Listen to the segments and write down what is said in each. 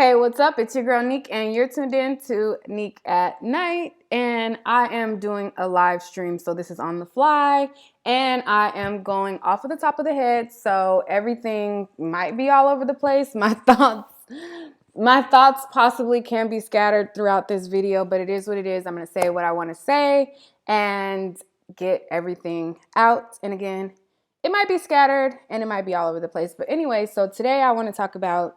Hey, what's up? It's your girl Neek, and you're tuned in to Neek at Night. And I am doing a live stream, so this is on the fly, and I am going off of the top of the head, so everything might be all over the place. My thoughts possibly can be scattered throughout this video, but it is what it is. I'm gonna say what I want to say and get everything out. And again, it might be scattered and it might be all over the place. But anyway, so today I want to talk about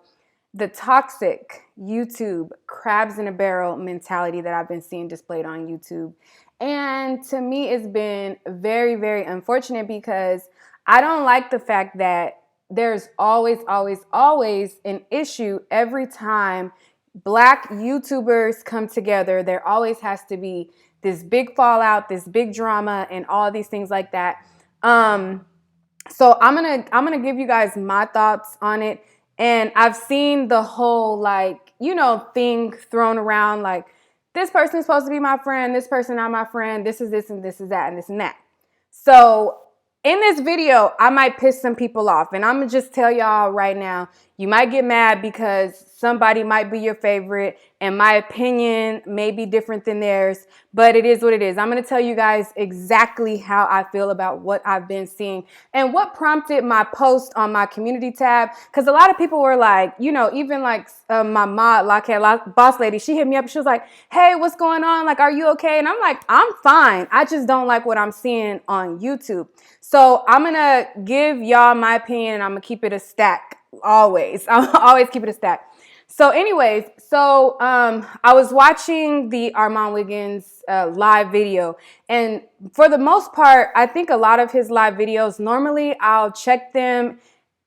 the toxic YouTube crabs in a barrel mentality that I've been seeing displayed on YouTube. And to me, it's been very, very unfortunate because I don't like the fact that there's always an issue every time Black YouTubers come together. There always has to be this big fallout, this big drama, and all these things like that. So I'm gonna give you guys my thoughts on it. And I've seen the whole, thing thrown around, like, this person's supposed to be my friend, this person not my friend, this is this and this is that and this and that. So in this video, I might piss some people off. And I'm going to just tell y'all right now, you might get mad because somebody might be your favorite and my opinion may be different than theirs, but it is what it is. I'm going to tell you guys exactly how I feel about what I've been seeing and what prompted my post on my community tab. Because a lot of people were like, even like my mod, boss lady, she hit me up. She was like, hey, what's going on? Like, are you okay? And I'm like, I'm fine. I just don't like what I'm seeing on YouTube. So I'm going to give y'all my opinion and I'm going to keep it a stack always. I'll always keep it a stack. So anyways, I was watching the Armon Wiggins live video, and for the most part, I think a lot of his live videos, normally I'll check them,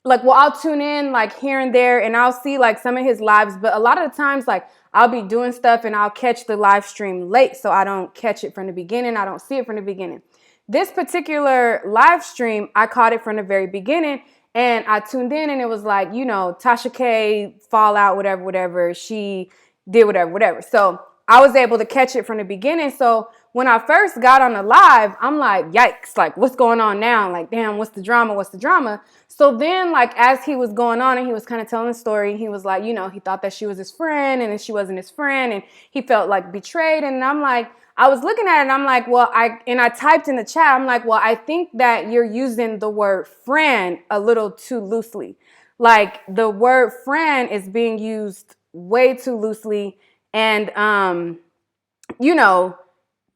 I'll tune in like here and there and I'll see like some of his lives, but a lot of the times I'll be doing stuff and I'll catch the live stream late, so I don't catch it from the beginning. I don't see it from the beginning. This particular live stream, I caught it from the very beginning. And I tuned in and it was like, Tasha K fallout, whatever. She did whatever. So I was able to catch it from the beginning. So when I first got on the live, I'm like, yikes, like what's going on now? Like, damn, what's the drama? So then as he was going on and he was kind of telling the story, he was like, he thought that she was his friend and then she wasn't his friend and he felt like betrayed. And I'm like, I was looking at it and I'm like, I typed in the chat, I'm like, well, I think that you're using the word friend a little too loosely. Like the word friend is being used way too loosely. And,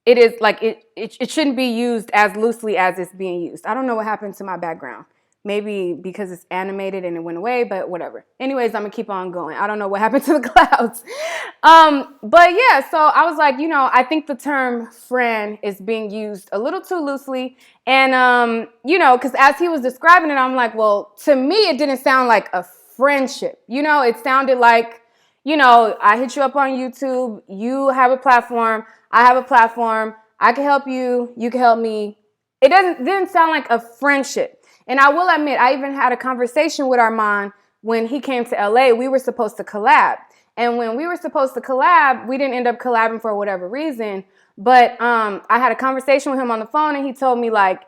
it is like, it shouldn't be used as loosely as it's being used. I don't know what happened to my background. Maybe because it's animated and it went away, but whatever. Anyways, I'm gonna keep on going. I don't know what happened to the clouds. But yeah, so I was like, I think the term friend is being used a little too loosely. And, because as he was describing it, I'm like, well, to me, it didn't sound like a friendship. It sounded like, I hit you up on YouTube. You have a platform. I have a platform. I can help you. You can help me. It didn't sound like a friendship. And I will admit, I even had a conversation with Armon when he came to LA. We were supposed to collab. And when we were supposed to collab, we didn't end up collabing for whatever reason. But I had a conversation with him on the phone and he told me I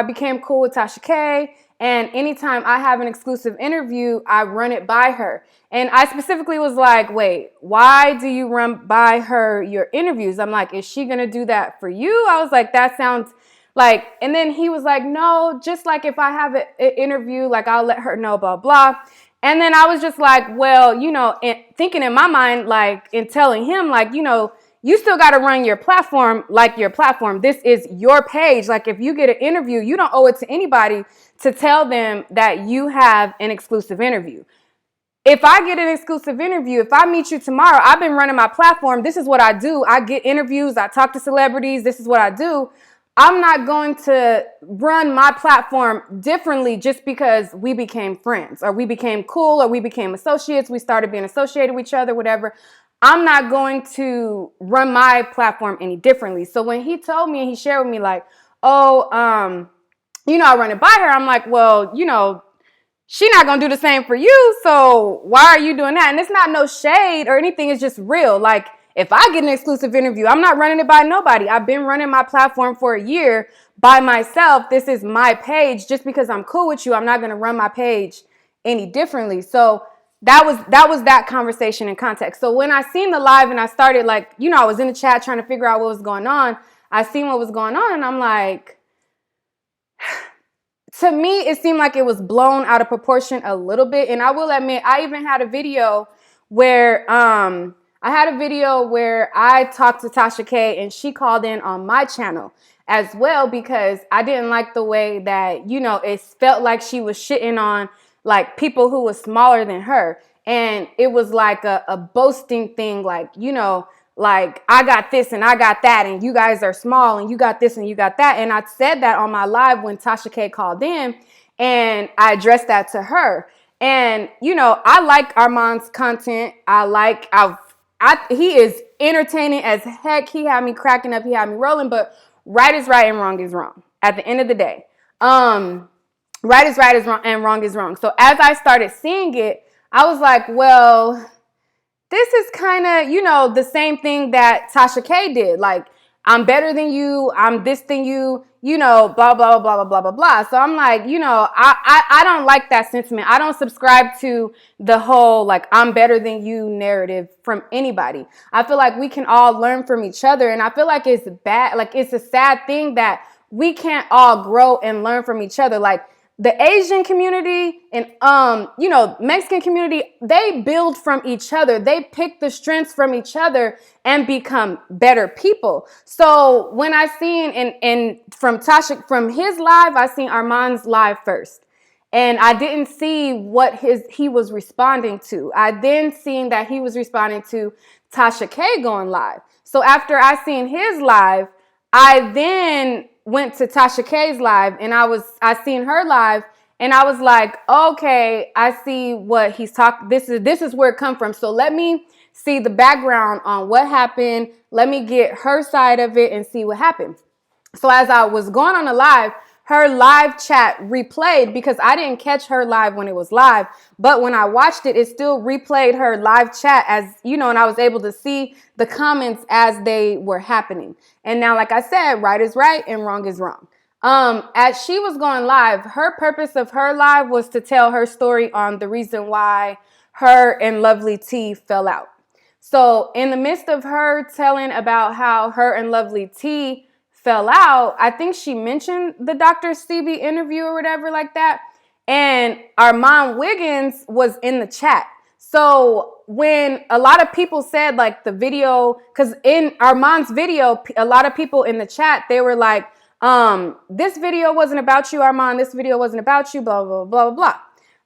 became cool with Tasha K. And anytime I have an exclusive interview, I run it by her. And I specifically was like, wait, why do you run by her your interviews? I'm like, is she going to do that for you? I was like, that sounds and then he was like, no, just like if I have an interview, I'll let her know, blah, blah. And then I was just like, well, thinking in my mind, and telling him, you still got to run your platform like your platform. This is your page. If you get an interview, you don't owe it to anybody to tell them that you have an exclusive interview. If I get an exclusive interview, if I meet you tomorrow, I've been running my platform. This is what I do. I get interviews. I talk to celebrities. This is what I do. I'm not going to run my platform differently just because we became friends or we became cool or we became associates. We started being associated with each other, whatever. I'm not going to run my platform any differently. So when he told me and he shared with me I run it by her. I'm like, well, she not going to do the same for you. So why are you doing that? And it's not no shade or anything. It's just real. If I get an exclusive interview, I'm not running it by nobody. I've been running my platform for a year by myself. This is my page. Just because I'm cool with you, I'm not going to run my page any differently. So that was that conversation in context. So when I seen the live and I started, like, you know, I was in the chat trying to figure out what was going on. I seen what was going on and I'm like, to me, it seemed like it was blown out of proportion a little bit. And I will admit, I even had a video where I talked to Tasha K and she called in on my channel as well, because I didn't like the way that, you know, it felt like she was shitting on like people who was smaller than her. And it was like a boasting thing, like, you know, like, I got this and I got that, and you guys are small and you got this and you got that. And I said that on my live when Tasha K called in, and I addressed that to her. And, you know, I like Armon's content. He is entertaining as heck. He had me cracking up. He had me rolling, but right is right and wrong is wrong at the end of the day. Right is right is wrong and wrong is wrong. So as I started seeing it, I was like, well, this is kind of, you know, the same thing that Tasha K did. Like, I'm better than you, I'm this than you, you know, blah, blah, blah, blah, blah, blah, blah. So I'm like, you know, I don't like that sentiment. I don't subscribe to the whole, like, I'm better than you narrative from anybody. I feel like we can all learn from each other. And I feel like it's bad, like, it's a sad thing that we can't all grow and learn from each other. Like, the Asian community and, you know, Mexican community, they build from each other. They pick the strengths from each other and become better people. So when I seen, and from his live, I seen Armon's live first. And I didn't see what he was responding to. I then seen that he was responding to Tasha K going live. So after I seen his live, I then went to Tasha K's live, and I seen her live, and I was like, okay, I see what he's talking. This is where it come from. So let me see the background on what happened. Let me get her side of it and see what happened. So as I was going on the live, her live chat replayed, because I didn't catch her live when it was live, but when I watched it, it still replayed her live chat, as you know, and I was able to see the comments as they were happening. And now, like I said, right is right and wrong is wrong. As she was going live, her purpose of her live was to tell her story on the reason why her and Lovely T fell out. So in the midst of her telling about how her and Lovely T fell out, I think she mentioned the Dr. CB interview or whatever like that. And Armon Wiggins was in the chat. So when a lot of people said, like, the video, because in Armon's video, a lot of people in the chat, they were like, this video wasn't about you, Armon. This video wasn't about you, blah, blah, blah, blah, blah.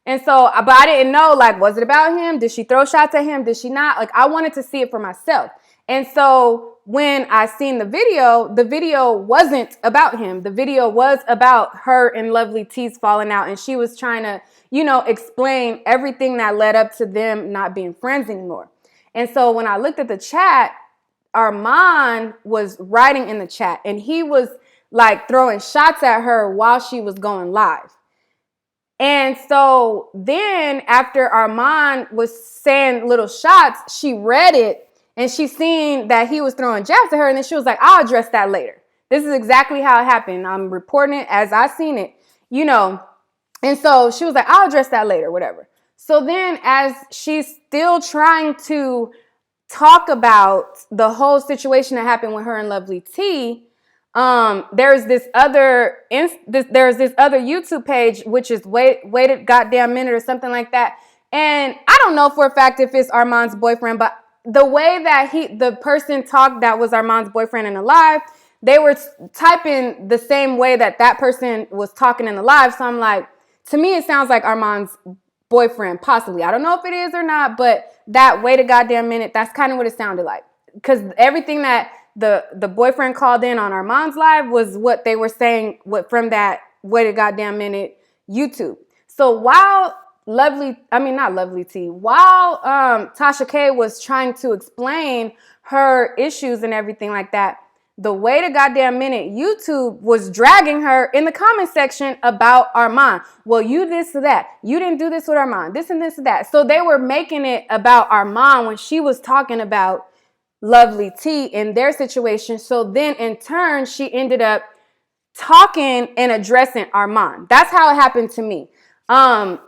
And so, but I didn't know, like, was it about him? Did she throw shots at him? Did she not? Like, I wanted to see it for myself. And so when I seen the video wasn't about him. The video was about her and Lovely T's falling out. And she was trying to, you know, explain everything that led up to them not being friends anymore. And so when I looked at the chat, Armon was writing in the chat, and he was like throwing shots at her while she was going live. And so then after Armon was saying little shots, she read it, and she seen that he was throwing jabs at her, and then she was like, I'll address that later. This is exactly how it happened. I'm reporting it as I seen it, you know. And so she was like, I'll address that later, whatever. So then as she's still trying to talk about the whole situation that happened with her and Lovely T, there's this other YouTube page, which is Wait a Goddamn Minute or something like that. And I don't know for a fact if it's Armon's boyfriend, but the way that the person talked that was Armon's boyfriend in the live, they were typing the same way that person was talking in the live. So I'm like, to me, it sounds like Armon's boyfriend, possibly. I don't know if it is or not, but that Wait a Goddamn Minute, that's kind of what it sounded like. Because everything that the boyfriend called in on Armon's live was what they were saying from that Wait a Goddamn Minute YouTube. So while while Tasha K was trying to explain her issues and everything like that, the Wait a Goddamn Minute YouTube was dragging her in the comment section about Armon. Well, you this or that. You didn't do this with Armon. This and this and that. So they were making it about Armon when she was talking about Lovely T in their situation. So then in turn, she ended up talking and addressing Armon. That's how it happened to me.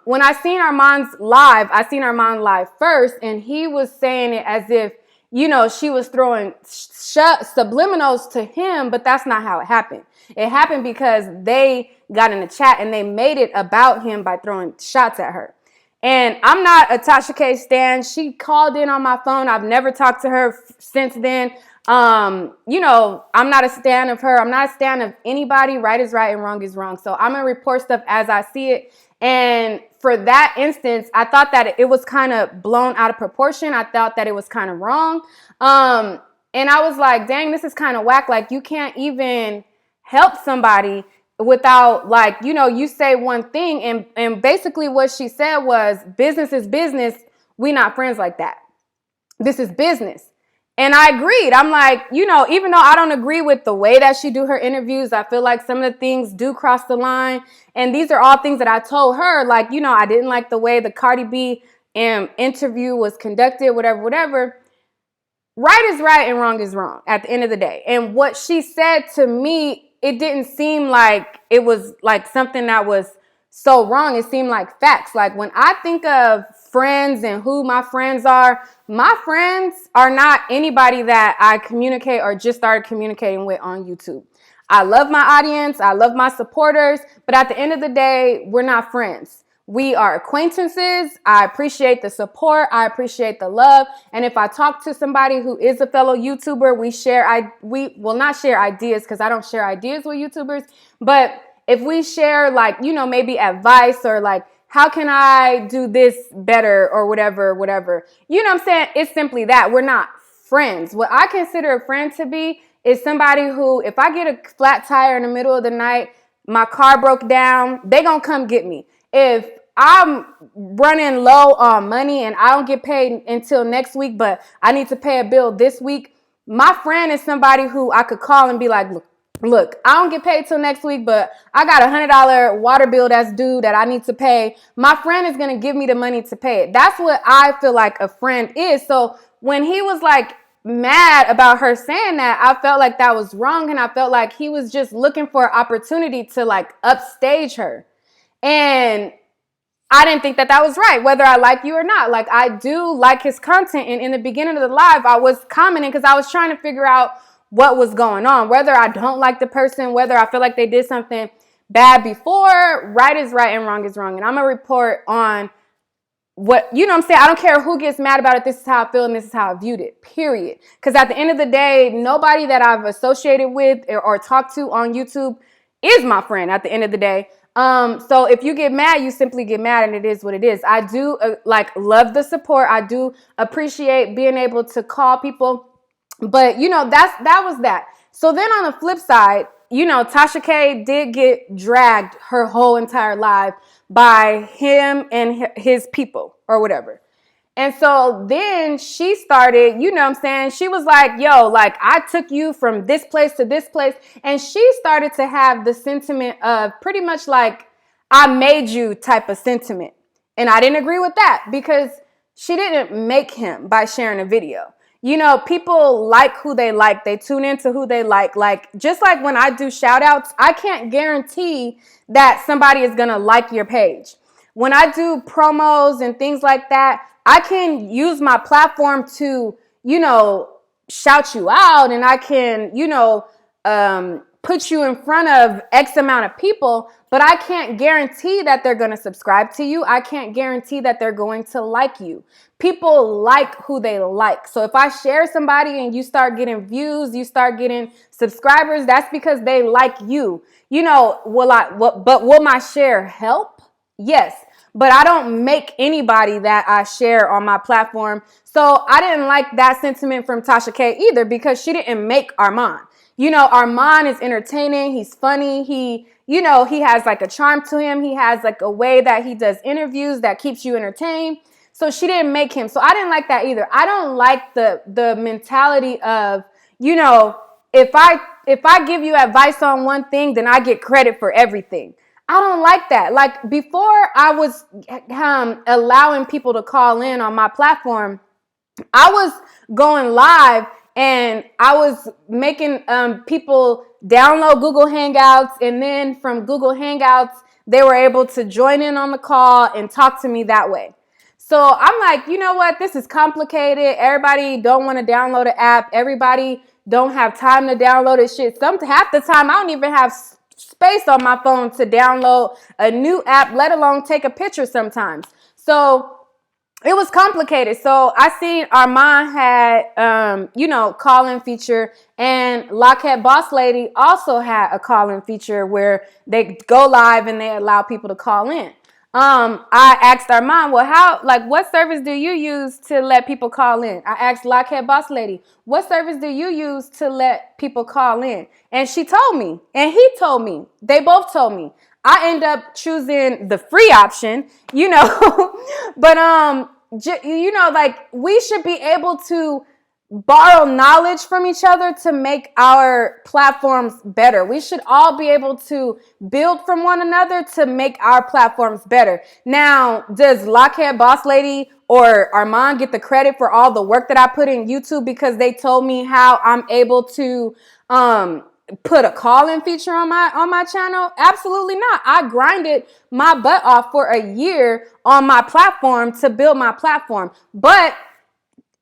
When I seen Armon live first, and he was saying it as if, you know, she was throwing subliminals to him, but that's not how it happened. It happened because they got in the chat and they made it about him by throwing shots at her. And I'm not a Tasha K stan. She called in on my phone. I've never talked to her since then. You know, I'm not a stan of her. I'm not a stan of anybody. Right is right and wrong is wrong. So I'm going to report stuff as I see it. And for that instance, I thought that it was kind of blown out of proportion. I thought that it was kind of wrong. And I was like, dang, this is kind of whack. Like, you can't even help somebody without, like, you know, you say one thing, and basically what she said was, business is business. We not friends like that. This is business. And I agreed. I'm like, you know, even though I don't agree with the way that she do her interviews, I feel like some of the things do cross the line. And these are all things that I told her, like, you know, I didn't like the way the Cardi B interview was conducted, whatever. Right is right and wrong is wrong at the end of the day. And what she said to me, it didn't seem like it was like something that was so wrong. It seemed like facts. Like, when I think of friends and who my friends are not anybody that I communicate or just started communicating with on YouTube. I love my audience. I love my supporters. But at the end of the day, we're not friends. We are acquaintances. I appreciate the support. I appreciate the love. And if I talk to somebody who is a fellow YouTuber, we will not share ideas, because I don't share ideas with YouTubers. But if we share, like, you know, maybe advice, or like, how can I do this better, or whatever. You know what I'm saying? It's simply that. We're not friends. What I consider a friend to be is somebody who, if I get a flat tire in the middle of the night, my car broke down, they gonna come get me. If I'm running low on money and I don't get paid until next week, but I need to pay a bill this week, my friend is somebody who I could call and be like, look, I don't get paid till next week, but I got $100 water bill that's due that I need to pay. My friend is going to give me the money to pay it. That's what I feel like a friend is. So when he was like mad about her saying that, I felt like that was wrong. And I felt like he was just looking for an opportunity to like upstage her. And I didn't think that was right, whether I like you or not. Like, I do like his content. And in the beginning of the live, I was commenting because I was trying to figure out what was going on, whether I don't like the person, whether I feel like they did something bad before. Right is right and wrong is wrong. And I'm going to report on what, you know what I'm saying? I don't care who gets mad about it. This is how I feel, and this is how I viewed it, period. Because at the end of the day, nobody that I've associated with or talked to on YouTube is my friend at the end of the day. So if you get mad, you simply get mad, and it is what it is. I do love the support. I do appreciate being able to call people, but you know, that was that. So then on the flip side, you know, Tasha K did get dragged her whole entire life by him and his people or whatever. And so then she started, you know what I'm saying? She was like, yo, like, I took you from this place to this place. And she started to have the sentiment of pretty much like, I made you type of sentiment. And I didn't agree with that, because she didn't make him by sharing a video. You know, people like who they like. They tune into who they like. Like, just like when I do shout outs, I can't guarantee that somebody is going to like your page. When I do promos and things like that, I can use my platform to, you know, shout you out, and I can, you know, put you in front of X amount of people, but I can't guarantee that they're going to subscribe to you. I can't guarantee that they're going to like you. People like who they like. So if I share somebody and you start getting views, you start getting subscribers, that's because they like you. You know, but will my share help? Yes. But I don't make anybody that I share on my platform. So I didn't like that sentiment from Tasha K either, because she didn't make Armon. You know, Armon is entertaining. He's funny. He, you know, he has like a charm to him. He has like a way that he does interviews that keeps you entertained. So she didn't make him. So I didn't like that either. I don't like the mentality of, you know, if I give you advice on one thing, then I get credit for everything. I don't like that. Like, before I was allowing people to call in on my platform, I was going live and I was making people download Google Hangouts, and then from Google Hangouts, they were able to join in on the call and talk to me that way. So I'm like, you know what? This is complicated. Everybody don't want to download an app. Everybody don't have time to download this shit. Half the time, I don't even have space on my phone to download a new app, let alone take a picture sometimes. So it was complicated. So I seen Armon had, call-in feature, and Lockhead Boss Lady also had a call-in feature where they go live and they allow people to call in. I asked Armon, well, what service do you use to let people call in? I asked Lockhead Boss Lady, what service do you use to let people call in? And she told me, and he told me, they both told me. I end up choosing the free option, but, we should be able to borrow knowledge from each other to make our platforms better. We should all be able to build from one another to make our platforms better. Now, does Lockhead Boss Lady or Armon get the credit for all the work that I put in YouTube because they told me how I'm able to put a call-in feature on my channel? Absolutely not. I grinded my butt off for a year on my platform to build my platform. But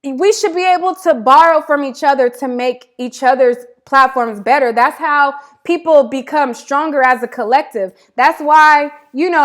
we should be able to borrow from each other to make each other's platforms better. That's how people become stronger as a collective. That's why, the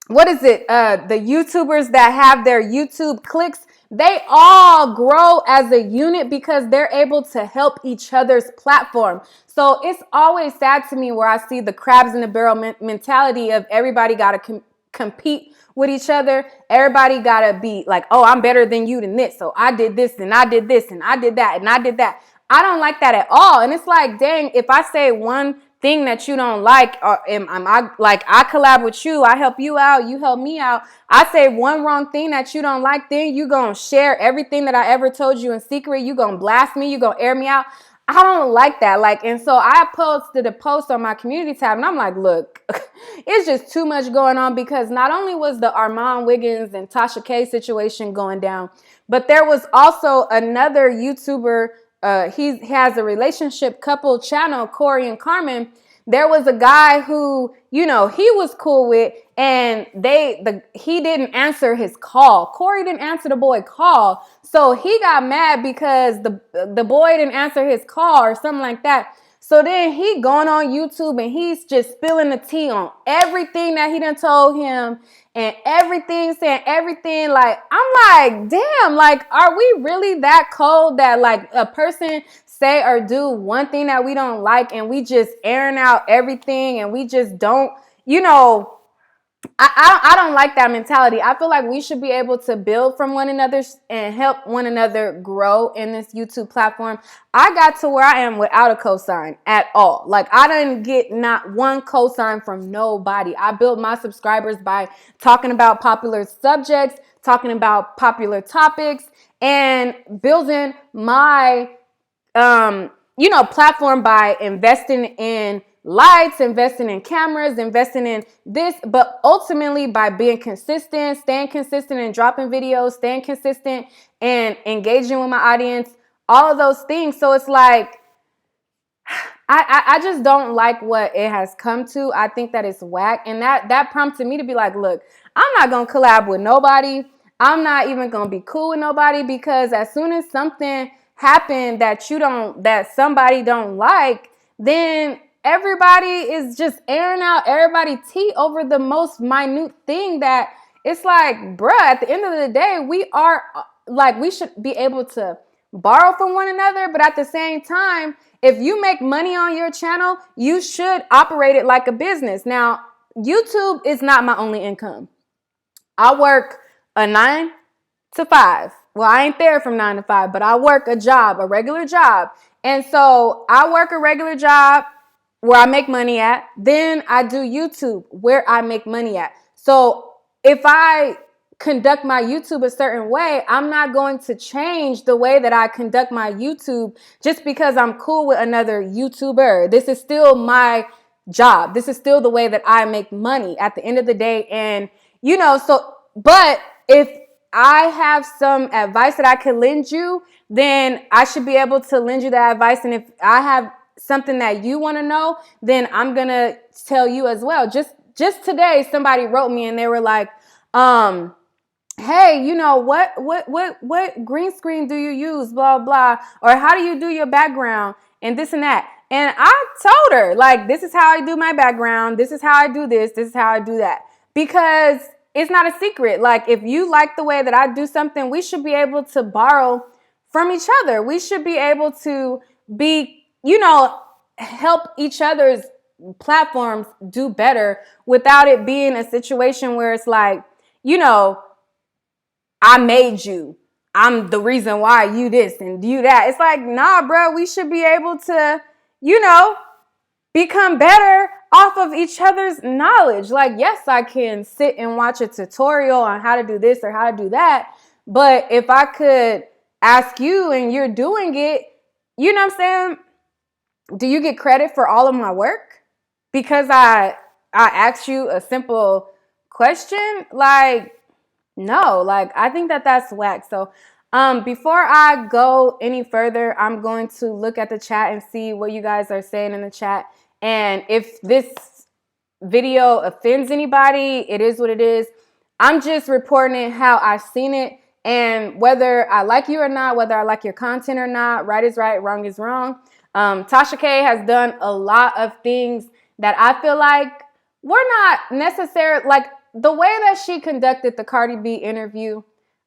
YouTubers that have their YouTube clicks, they all grow as a unit because they're able to help each other's platform. So it's always sad to me where I see the crabs in the barrel mentality of everybody got to compete with each other. Everybody gotta be like, oh, I'm better than you than this. So I did this and I did this and I did that and I did that. I don't like that at all. And it's like, dang, if I say one thing that you don't like, or I collab with you, I help you out, you help me out. I say one wrong thing that you don't like, then you gonna share everything that I ever told you in secret. You gonna blast me, you gonna air me out. I don't like that. And so I posted a post on my community tab and I'm like, look, it's just too much going on, because not only was the Armon Wiggins and Tasha K situation going down, but there was also another YouTuber. He has a relationship couple channel, Corey and Carmen. There was a guy who, he was cool with, and he didn't answer his call. Corey didn't answer the boy call. So he got mad because the boy didn't answer his call or something like that. So then he going on YouTube and he's just spilling the tea on everything that he done told him and everything, saying everything. I'm like, damn, are we really that cold that a person say or do one thing that we don't like and we just airing out everything and we just don't, I don't like that mentality. I feel like we should be able to build from one another and help one another grow in this YouTube platform. I got to where I am without a cosign at all. I didn't get not one cosign from nobody. I built my subscribers by talking about popular subjects, talking about popular topics, and building my platform by investing in lights, investing in cameras, investing in this, but ultimately by being consistent, staying consistent and dropping videos, staying consistent and engaging with my audience, all of those things. So it's like, I just don't like what it has come to. I think that it's whack. And that prompted me to be like, look, I'm not going to collab with nobody. I'm not even going to be cool with nobody, because as soon as something happened that somebody don't like, then everybody is just airing out everybody tea over the most minute thing that it's like, bruh, at the end of the day, we should be able to borrow from one another. But at the same time, if you make money on your channel, you should operate it like a business. Now, YouTube is not my only income. I work a 9 to 5. Well, I ain't there from 9 to 5, but I work a regular job. And so I work a regular job where I make money at. Then I do YouTube where I make money at. So if I conduct my YouTube a certain way, I'm not going to change the way that I conduct my YouTube just because I'm cool with another YouTuber. This is still my job. This is still the way that I make money at the end of the day. And, but if I have some advice that I could lend you, then I should be able to lend you that advice. And if I have something that you want to know, then I'm going to tell you as well. Just today, somebody wrote me and they were like, hey, you know, what green screen do you use? Blah, blah. Or how do you do your background? And this and that. And I told her, like, this is how I do my background. This is how I do this. This is how I do that. Because it's not a secret. Like, if you like the way that I do something, we should be able to borrow from each other. We should be able to be, you know, help each other's platforms do better without it being a situation where it's like, you know, I made you. I'm the reason why you this and you that. It's like, nah, bro, we should be able to, you know, become better off of each other's knowledge. Like, yes, I can sit and watch a tutorial on how to do this or how to do that. But if I could ask you and you're doing it, you know what I'm saying? Do you get credit for all of my work? Because I asked you a simple question? Like, no, like, I think that that's whack. So before I go any further, I'm going to look at the chat and see what you guys are saying in the chat. And if this video offends anybody, it is what it is. I'm just reporting how I've seen it. And whether I like you or not, whether I like your content or not, right is right, wrong is wrong. Tasha K has done a lot of things that I feel like were not necessary. Like, the way that she conducted the Cardi B interview,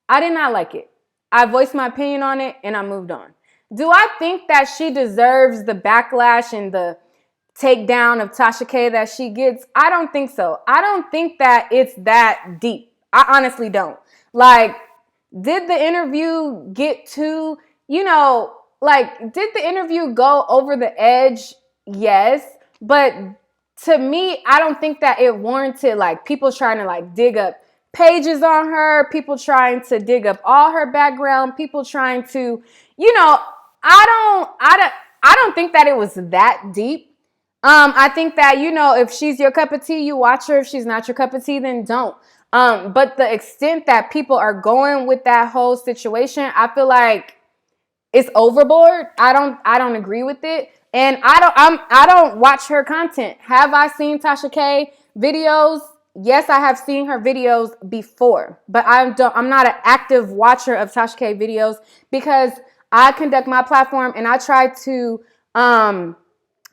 I did not like it. I voiced my opinion on it and I moved on. Do I think that she deserves the backlash and the takedown of Tasha K that she gets? I don't think so. I don't think that it's that deep. I honestly don't. Like, did the interview get too, you know, like, did the interview go over the edge? Yes. But to me, I don't think that it warranted, like, people trying to, like, dig up pages on her, people trying to dig up all her background, people trying to, you know, I don't think that it was that deep. I think that, you know, if she's your cup of tea, you watch her. If she's not your cup of tea, then don't. But the extent that people are going with that whole situation, I feel like it's overboard. I don't agree with it. And I don't watch her content. Have I seen Tasha K videos? Yes, I have seen her videos before, but I'm not an active watcher of Tasha K videos because I conduct my platform and I try to,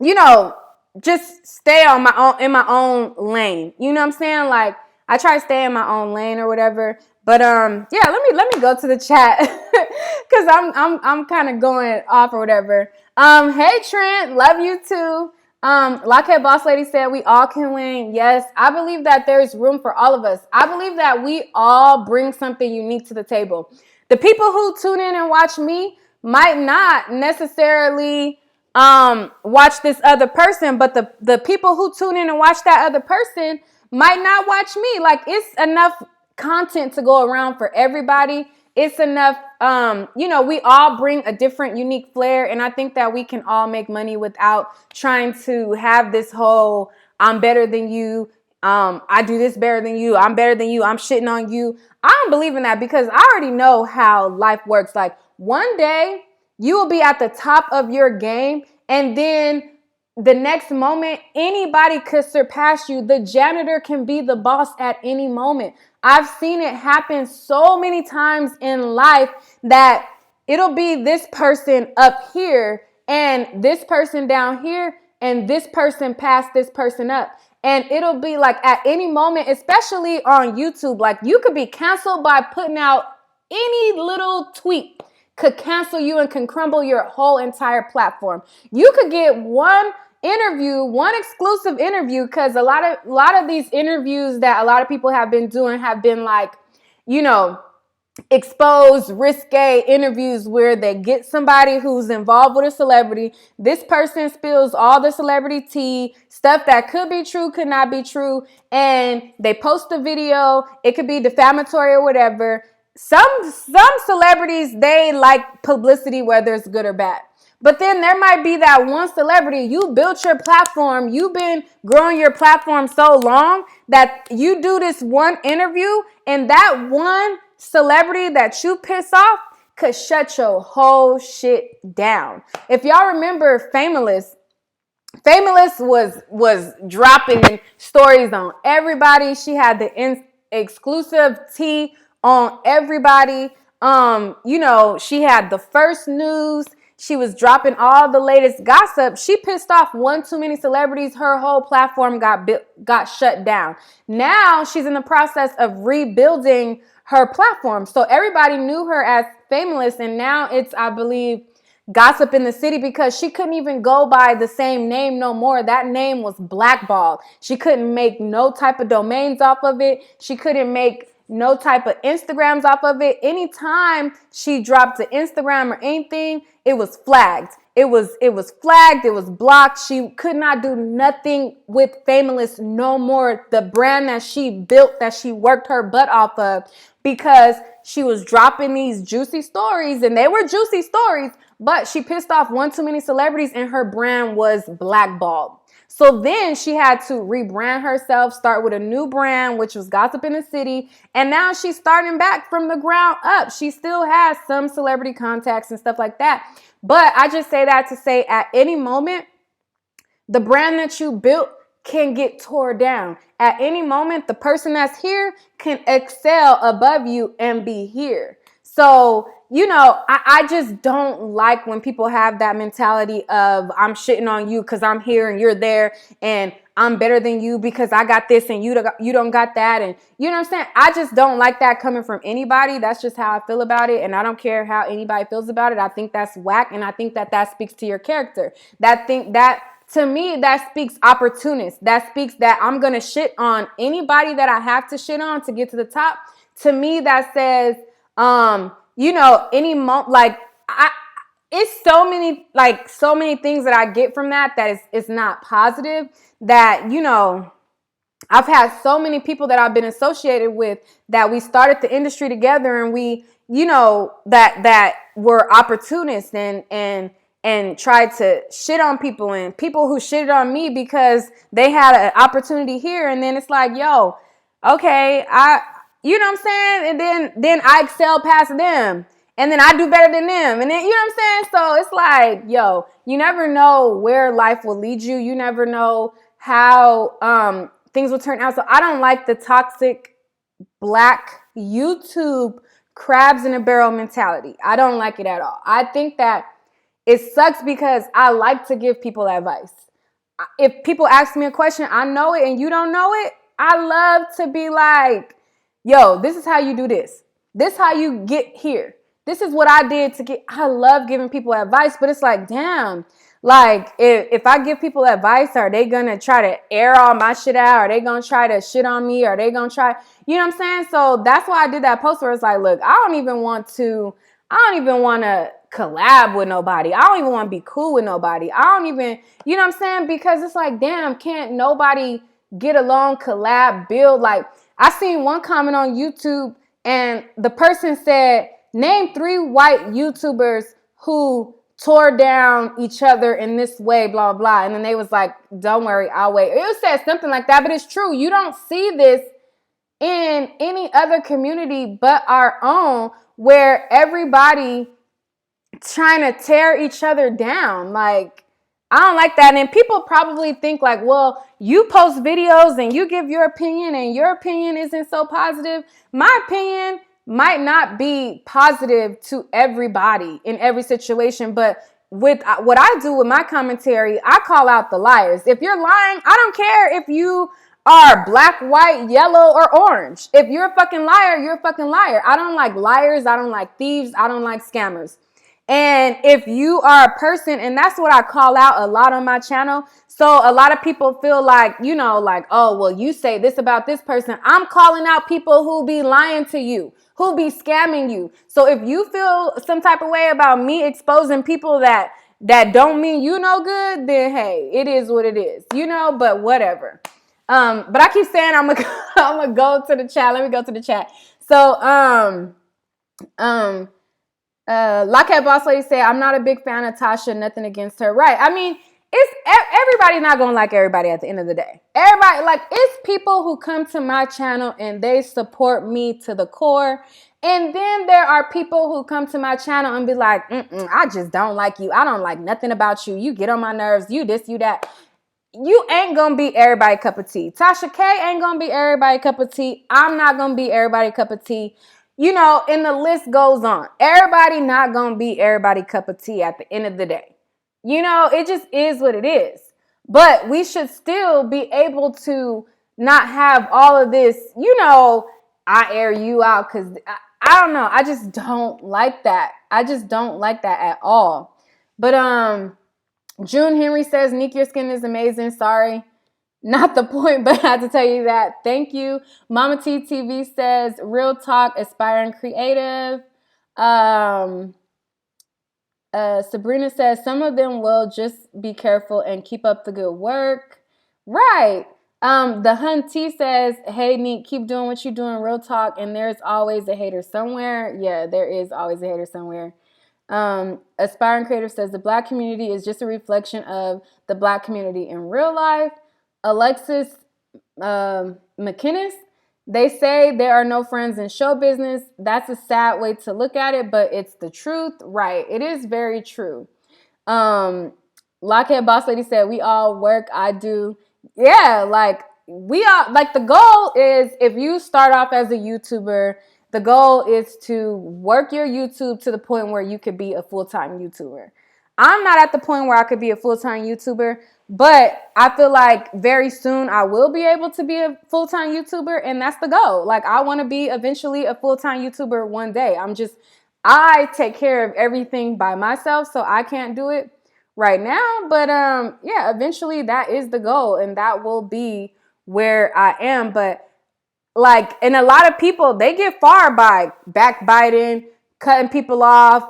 you know, just stay on my own, in my own lane. You know what I'm saying? Like, I try to stay in my own lane or whatever. But yeah, let me go to the chat because I'm kind of going off or whatever. Hey Trent, love you too. Lockhead Boss Lady said we all can win. Yes, I believe that there's room for all of us. I believe that we all bring something unique to the table. The people who tune in and watch me might not necessarily watch this other person, but the people who tune in and watch that other person might not watch me. Like, it's enough content to go around for everybody. It's enough, you know, we all bring a different unique flair, and I think that we can all make money without trying to have this whole I'm better than you, I do this better than you, I'm better than you, I'm shitting on you. I don't believe in that because I already know how life works. Like, one day you will be at the top of your game, and then the next moment, anybody could surpass you. The janitor can be the boss at any moment. I've seen it happen so many times in life that it'll be this person up here and this person down here and this person past this person up. And it'll be like at any moment, especially on YouTube, like you could be canceled by putting out any little tweet could cancel you and can crumble your whole entire platform. You could get one interview, one exclusive interview, because a lot of these interviews that a lot of people have been doing have been like, you know, exposed, risque interviews where they get somebody who's involved with a celebrity. This person spills all the celebrity tea, stuff that could be true, could not be true, and they post a video. It could be defamatory or whatever. Some celebrities, they like publicity, whether it's good or bad. But then there might be that one celebrity, you built your platform, you've been growing your platform so long that you do this one interview, and that one celebrity that you piss off could shut your whole shit down. If y'all remember Fameless, Famous was dropping stories on everybody. She had the exclusive tea on everybody. You know, she had the first news. She was dropping all the latest gossip. She pissed off one too many celebrities. Her whole platform got shut down. Now she's in the process of rebuilding her platform. So everybody knew her as Famous, and now it's, I believe, Gossip in the City, because she couldn't even go by the same name no more. That name was blackballed. She couldn't make no type of domains off of it. She couldn't make no type of Instagrams off of it. Anytime she dropped an Instagram or anything, it was flagged. It was flagged. It was blocked. She could not do nothing with Famous no more. The brand that she built, that she worked her butt off of, because she was dropping these juicy stories, and they were juicy stories, but she pissed off one too many celebrities and her brand was blackballed. So then she had to rebrand herself, start with a new brand, which was Gossip in the City. And now she's starting back from the ground up. She still has some celebrity contacts and stuff like that. But I just say that to say, at any moment, the brand that you built can get tore down. At any moment, the person that's here can excel above you and be here. So, you know, I just don't like when people have that mentality of, I'm shitting on you because I'm here and you're there, and I'm better than you because I got this and you don't got that. And you know what I'm saying? I just don't like that coming from anybody. That's just how I feel about it. And I don't care how anybody feels about it. I think that's whack. And I think that speaks to your character. To me, that speaks opportunist. That speaks that I'm going to shit on anybody that I have to shit on to get to the top. To me, that says, you know, it's so many things that I get from that is not positive. That, you know, I've had so many people that I've been associated with that we started the industry together, and we, you know, that were opportunists and tried to shit on people, and people who shitted on me because they had an opportunity here. And then it's like, yo, okay, you know what I'm saying? And then I excel past them, and then I do better than them. And then, you know what I'm saying? So it's like, yo, you never know where life will lead you. You never know how things will turn out. So I don't like the toxic black YouTube crabs in a barrel mentality. I don't like it at all. I think that it sucks because I like to give people advice. If people ask me a question, I know it and you don't know it, I love to be like, yo, this is how you do this. This is how you get here. This is what I did to get. I love giving people advice, but it's like, damn, like if I give people advice, are they going to try to air all my shit out? Are they going to try to shit on me? Are they going to try, you know what I'm saying? So that's why I did that post where it's like, look, I don't even want to collab with nobody. I don't even want to be cool with nobody. I don't even, you know what I'm saying? Because it's like, damn, can't nobody get along, collab, build? Like, I seen one comment on YouTube and the person said, name 3 white YouTubers who tore down each other in this way, blah, blah. And then they was like, don't worry, I'll wait. It said something like that, but it's true. You don't see this in any other community but our own, where everybody trying to tear each other down. Like, I don't like that. And people probably think like, well, you post videos and you give your opinion and your opinion isn't so positive. My opinion might not be positive to everybody in every situation, but with what I do with my commentary, I call out the liars. If you're lying, I don't care if you are black, white, yellow, or orange. If you're a fucking liar, you're a fucking liar. I don't like liars. I don't like thieves. I don't like scammers. And if you are a person, and that's what I call out a lot on my channel. So a lot of people feel like, you know, like, oh, well, you say this about this person. I'm calling out people who be lying to you, who be scamming you. So if you feel some type of way about me exposing people that don't mean you no good, then hey, it is what it is, you know, but whatever. But I keep saying I'm gonna go to the chat. Let me go to the chat. So, Lockhead Boss Lady said, I'm not a big fan of Tasha, nothing against her. Right. I mean, it's everybody's not gonna like everybody at the end of the day. Everybody, like, it's people who come to my channel and they support me to the core. And then there are people who come to my channel and be like, I just don't like you. I don't like nothing about you. You get on my nerves. You this, you that. You ain't gonna be everybody cup of tea. Tasha K ain't gonna be everybody cup of tea. I'm not gonna be everybody cup of tea. You know, and the list goes on. Everybody not gonna be everybody cup of tea at the end of the day. You know, it just is what it is. But we should still be able to not have all of this, you know, I air you out because I don't know. I just don't like that. I just don't like that at all. But June Henry says, Nick, your skin is amazing. Sorry. Not the point, but I had to tell you that. Thank you. Mama T TV says, real talk, aspiring creative. Sabrina says, some of them will just be careful and keep up the good work. Right. The Hun T says, hey, Nick, keep doing what you're doing. Real talk. And there's always a hater somewhere. Yeah, there is always a hater somewhere. Aspiring Creative says, the Black community is just a reflection of the Black community in real life. Alexis McKinnis, they say there are no friends in show business. That's a sad way to look at it, but it's the truth. Right. It is very true. Lockhead Boss Lady said, we all work. I do. Yeah, like we are, like the goal is, if you start off as a YouTuber, the goal is to work your YouTube to the point where you could be a full-time YouTuber. I'm not at the point where I could be a full-time YouTuber, but I feel like very soon I will be able to be a full-time YouTuber, and that's the goal. Like, I want to be eventually a full-time YouTuber one day. I take care of everything by myself, so I can't do it right now. But yeah, eventually that is the goal, and that will be where I am. But like, and a lot of people, they get far by backbiting, cutting people off.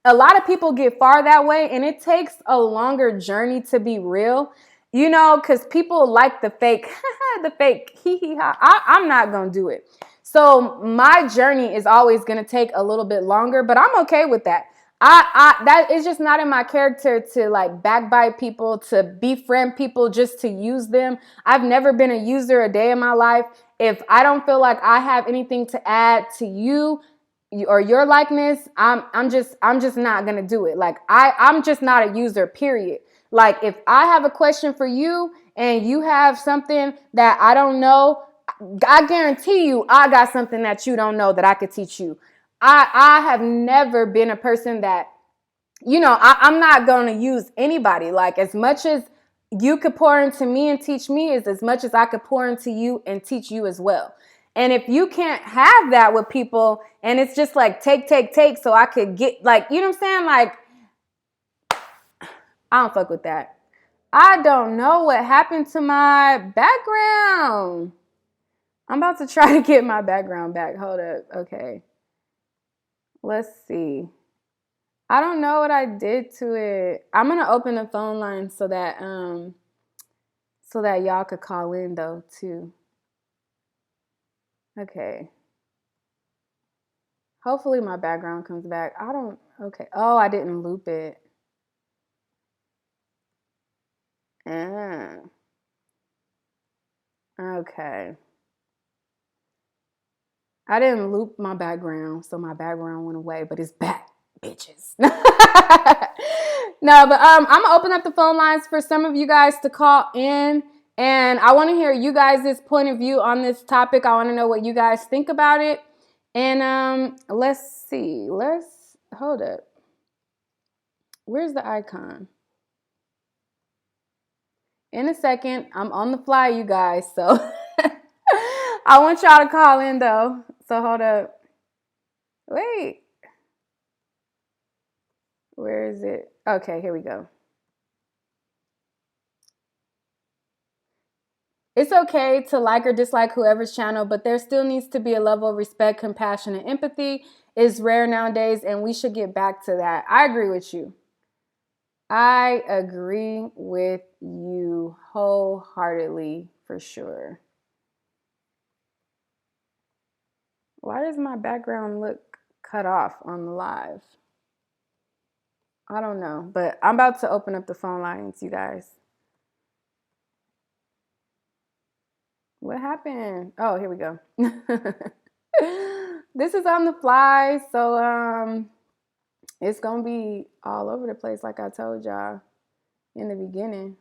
A lot of people get far that way, and it takes a longer journey to be real, you know, because people like the fake, the fake hee hee ha. I'm not going to do it. So my journey is always going to take a little bit longer, but I'm okay with that. That is just not in my character to like backbite people, to befriend people just to use them. I've never been a user a day in my life. If I don't feel like I have anything to add to you or your likeness, I'm just not gonna do it. Like I'm just not a user, period. Like if I have a question for you and you have something that I don't know, I guarantee you I got something that you don't know that I could teach you. I have never been a person that, you know, I'm not going to use anybody. Like, as much as you could pour into me and teach me is as much as I could pour into you and teach you as well. And if you can't have that with people and it's just like take so I could get, like, you know what I'm saying? Like, I don't fuck with that. I don't know what happened to my background. I'm about to try to get my background back. Hold up. Okay. Let's see. I don't know what I did to it. I'm gonna open the phone line so that y'all could call in though too. Okay. Hopefully my background comes back. Okay. Oh, I didn't loop it. Okay. I didn't loop my background, so my background went away, but it's back, bitches. No, but I'm gonna open up the phone lines for some of you guys to call in, and I want to hear you guys' point of view on this topic. I want to know what you guys think about it. And let's see. Hold up. Where's the icon? In a second. I'm on the fly, you guys, so I want y'all to call in though. So hold up. Wait. Where is it? Okay, here we go. It's okay to like or dislike whoever's channel, but there still needs to be a level of respect, compassion, and empathy. It's rare nowadays, and we should get back to that. I agree with you. I agree with you wholeheartedly, for sure. Why does my background look cut off on the live? I don't know, but I'm about to open up the phone lines, you guys. What happened? Oh, here we go. This is on the fly, so it's gonna be all over the place, like I told y'all in the beginning.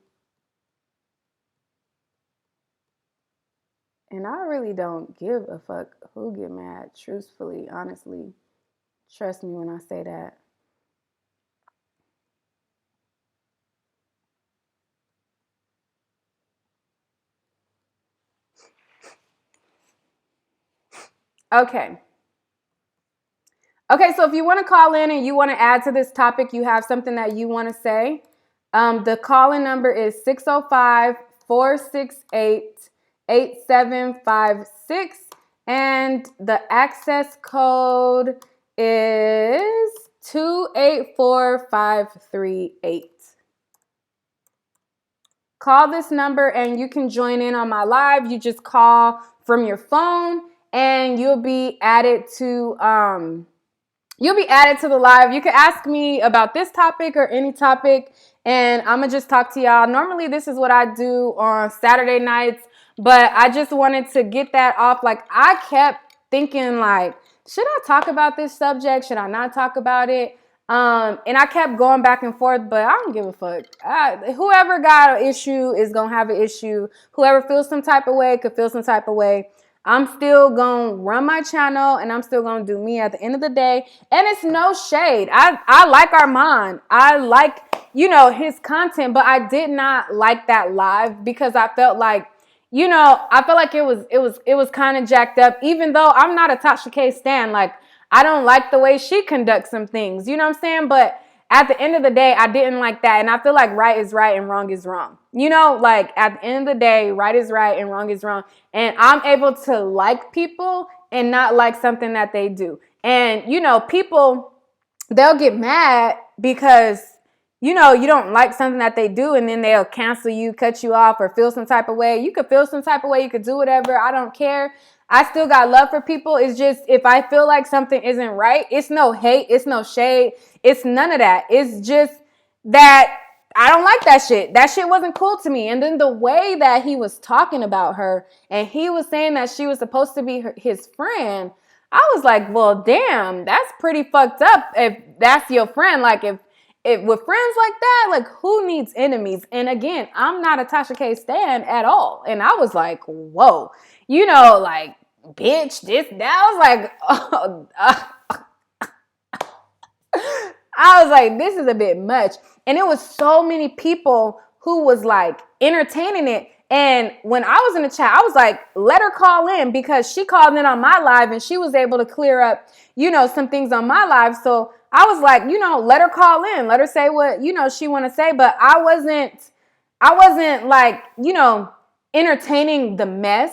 And I really don't give a fuck who get mad, truthfully, honestly. Trust me when I say that. Okay. Okay, so if you want to call in and you want to add to this topic, you have something that you want to say, the call-in number is 605-468-8756, and the access code is 284538. Call this number and you can join in on my live. You just call from your phone and you'll be added to the live. You can ask me about this topic or any topic, and I'm going to just talk to y'all. Normally, this is what I do on Saturday nights, but I just wanted to get that off. Like, I kept thinking, like, should I talk about this subject? Should I not talk about it? And I kept going back and forth, but I don't give a fuck. Whoever got an issue is going to have an issue. Whoever feels some type of way could feel some type of way. I'm still going to run my channel and I'm still going to do me at the end of the day. And it's no shade. I like Armon. I like, his content, but I did not like that live because I felt like, I felt like it was kind of jacked up, even though I'm not a Tasha K stan. Like, I don't like the way she conducts some things, you know what I'm saying? But at the end of the day, I didn't like that. And I feel like right is right and wrong is wrong. Like at the end of the day, right is right and wrong is wrong. And I'm able to like people and not like something that they do. And, people, they'll get mad because, you don't like something that they do, and then they'll cancel you, cut you off, or feel some type of way. You could feel some type of way. You could do whatever. I don't care. I still got love for people. It's just, if I feel like something isn't right, it's no hate. It's no shade. It's none of that. It's just that I don't like that shit. That shit wasn't cool to me. And then the way that he was talking about her, and he was saying that she was supposed to be his friend, I was like, well, damn, that's pretty fucked up if that's your friend. Like, if with friends like that, like, who needs enemies? And again, I'm not a Tasha K stan at all. And I was like, whoa, like, bitch, this, that. I was like, oh, I was like, this is a bit much. And it was so many people who was like entertaining it. And when I was in the chat, I was like, let her call in, because she called in on my live and she was able to clear up, some things on my live. So I was like, let her call in, let her say what, she want to say. But I wasn't like, entertaining the mess.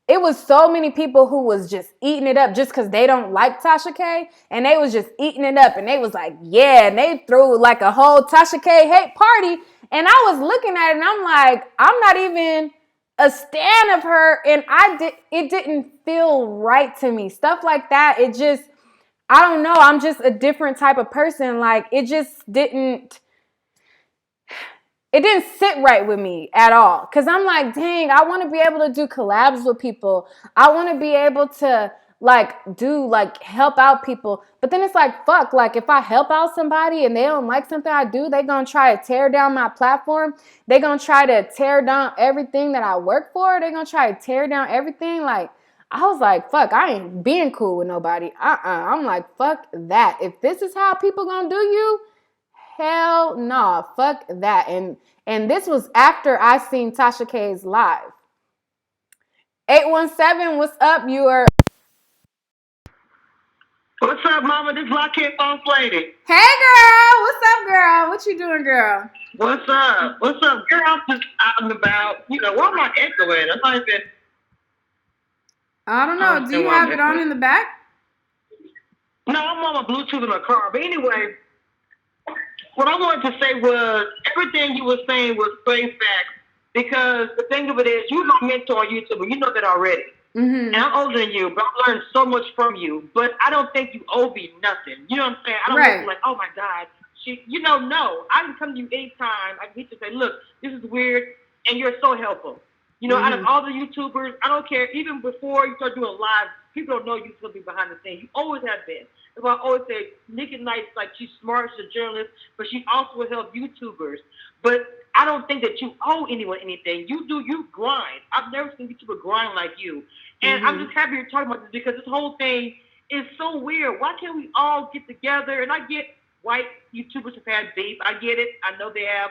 It was so many people who was just eating it up just because they don't like Tasha K, and they was just eating it up, and they was like, yeah, and they threw like a whole Tasha K hate party. And I was looking at it and I'm like, I'm not even a stan of her, and it didn't feel right to me. Stuff like that, it just, I don't know, I'm just a different type of person. Like, it didn't sit right with me at all. Because I'm like, dang, I want to be able to do collabs with people. I want to be able to, help out people. But then it's like, fuck, like, if I help out somebody and they don't like something I do, they're going to try to tear down my platform. They're going to try to tear down everything that I work for. They're going to try to tear down everything. Like, I was like, fuck, I ain't being cool with nobody. I'm like, fuck that. If this is how people going to do you, hell no, fuck that. And this was after I seen Tasha K's live. 817, what's up? You are. What's up, mama? This Lockheed Boss Lady. Hey, girl. What's up, girl? What you doing, girl? What's up? What's up, girl? I'm just out and about. Where my echo at? I'm not even. I don't know. Do you have it on in the back? No, I'm on my Bluetooth in my car. But anyway, what I wanted to say was everything you were saying was straight facts. Because the thing of it is, you're my mentor on YouTube, and you know that already. Mm-hmm. And I'm older than you, but I've learned so much from you. But I don't think you owe me nothing. You know what I'm saying? I don't look like, oh my God. No. I can come to you anytime. I can hit you and say, look, this is weird, and you're so helpful. Out of all the YouTubers, I don't care, even before you start doing live, people don't know you to be behind the scenes. You always have been. That's why I always say Nikki Knight's like she's smart, she's a journalist, but she also will help YouTubers. But I don't think that you owe anyone anything. You grind. I've never seen YouTuber grind like you. And I'm just happy you're talking about this because this whole thing is so weird. Why can't we all get together? And I get white YouTubers have had beef. I get it. I know they have.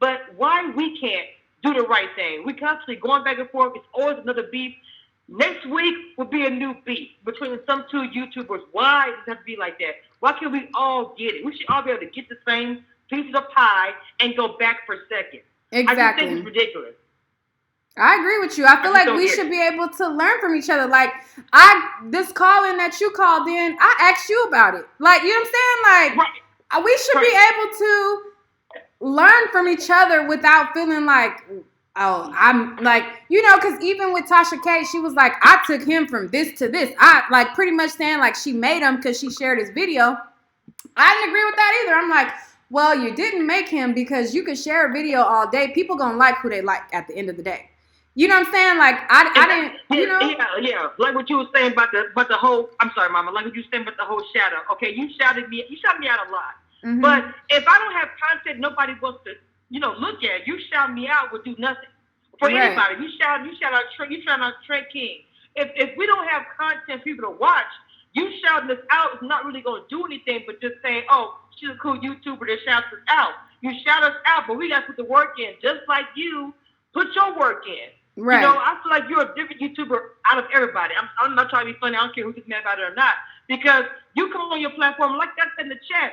But why we can't do the right thing? We constantly going back and forth. It's always another beef. Next week will be a new beef between some two YouTubers. Why does it have to be like that? Why can't we all get it? We should all be able to get the same pieces of pie and go back for second. Exactly. I just think it's ridiculous. I agree with you. I feel like we should be able to learn from each other. Like, this call-in that you called in, I asked you about it. Like, you know what I'm saying? Like, we should be able to learn from each other without feeling like, oh, I'm like, you know, because even with Tasha K, she was like, I took him from this to this. I, like, pretty much saying, like, she made him because she shared his video. I didn't agree with that either. I'm like, well, you didn't make him because you could share a video all day. People gonna like who they like at the end of the day. You know what I'm saying? Like, I didn't, you know? Yeah. Like what you were saying about the whole, I'm sorry, Mama, like what you were saying about the whole shadow. Okay, you shouted me out a lot. Mm-hmm. But if I don't have content nobody wants to, look at, you shout me out would do nothing. For anybody. You shout out Trent King. If we don't have content for people to watch, you shouting us out is not really going to do anything but just saying, oh, she's a cool YouTuber that shouts us out. You shout us out, but we got to put the work in. Just like you put your work in. Right. I feel like you're a different YouTuber out of everybody. I'm not trying to be funny. I don't care who gets mad about it or not. Because you come on your platform, like that in the chat.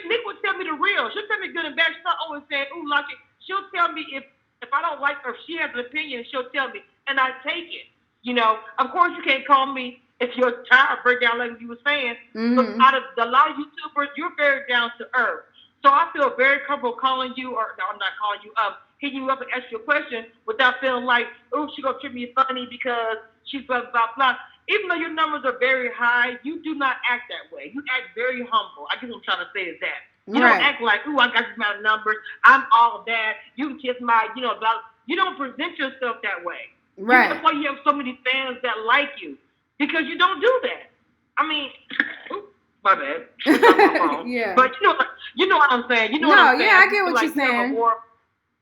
Nick would tell me the real. She'll tell me good and bad. She's not always saying, ooh, like it. She'll tell me if I don't like her, if she has an opinion, she'll tell me. And I take it. Of course you can't call me if you're tired of breakdown like you were saying. But out of a lot of YouTubers, you're very down to earth. So I feel very comfortable calling you, or no, I'm not calling you up, hitting you up and ask you a question without feeling like, oh, she's going to treat me funny because she's blah, blah, blah. Even though your numbers are very high, you do not act that way. You act very humble. I guess what I'm trying to say is that. You don't act like, ooh, I got this amount of numbers. I'm all that. You can kiss my, blah. You don't present yourself that way. Right. That's why you have so many fans that like you. Because you don't do that. I mean, my bad. My phone. Yeah. But you know what I'm saying. What I'm saying. I get what you're saying.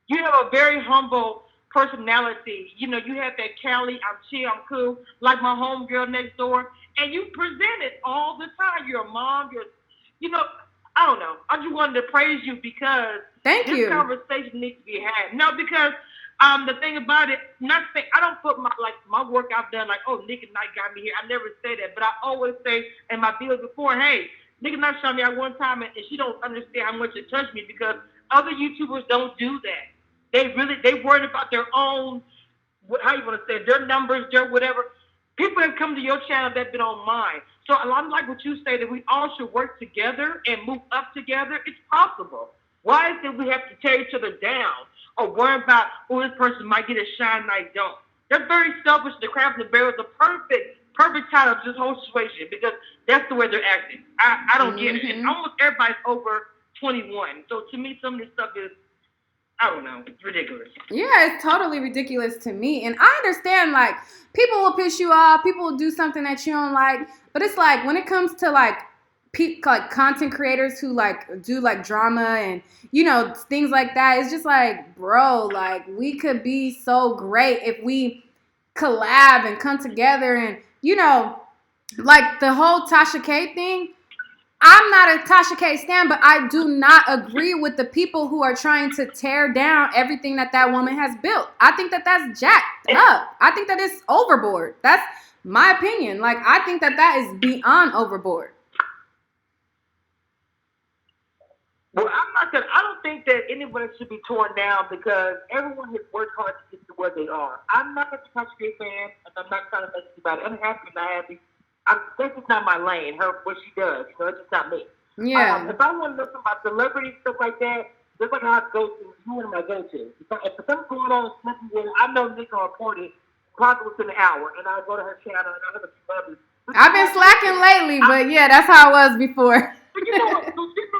You have a very humble personality. You have that Cali, I'm chill, I'm cool, like my homegirl next door. And you present it all the time. You're a mom. I don't know. I just wanted to praise you because this conversation needs to be had. No, because the thing about it, I don't put my work I've done like, oh, Nick and Knight got me here. I never say that, but I always say in my videos before, hey, Nick and Knight shot me out one time, and she don't understand how much it touched me because other YouTubers don't do that. They worried about their own, how you want to say, their numbers, their whatever. People have come to your channel that have been on mine. So a lot like what you say that we all should work together and move up together. It's possible. Why is it we have to tear each other down or worry about, oh, this person might get a shine and I don't? They're very selfish. The crab and the bear is the perfect title of this whole situation because that's the way they're acting. I don't get it. And almost everybody's over 21. So to me, some of this stuff is, I don't know. It's ridiculous. Yeah, it's totally ridiculous to me. And I understand, like, people will piss you off. People will do something that you don't like. But it's like, when it comes to, like content creators who, like, do, like, drama and, things like that, it's just like, bro, like, we could be so great if we collab and come together and, like, the whole Tasha K thing. I'm not a Tasha K stan, but I do not agree with the people who are trying to tear down everything that woman has built. I think that that's jacked up. I think that it's overboard. That's my opinion. Like, I think that is beyond overboard. Well, I don't think that anyone should be torn down because everyone has worked hard to get to where they are. I'm not a Tasha K fan, and I'm not trying to make anybody unhappy, not happy. That's just not my lane. What she does, it's just not me. Yeah. If I want to know something about celebrity stuff like that, that's like how I go to. You one of my go-to. If something's going on with something, I know Nick will report it probably within an hour, and I'll go to her channel and I'll have a few others. I've been slacking lately, but yeah, that's how it was before. But you know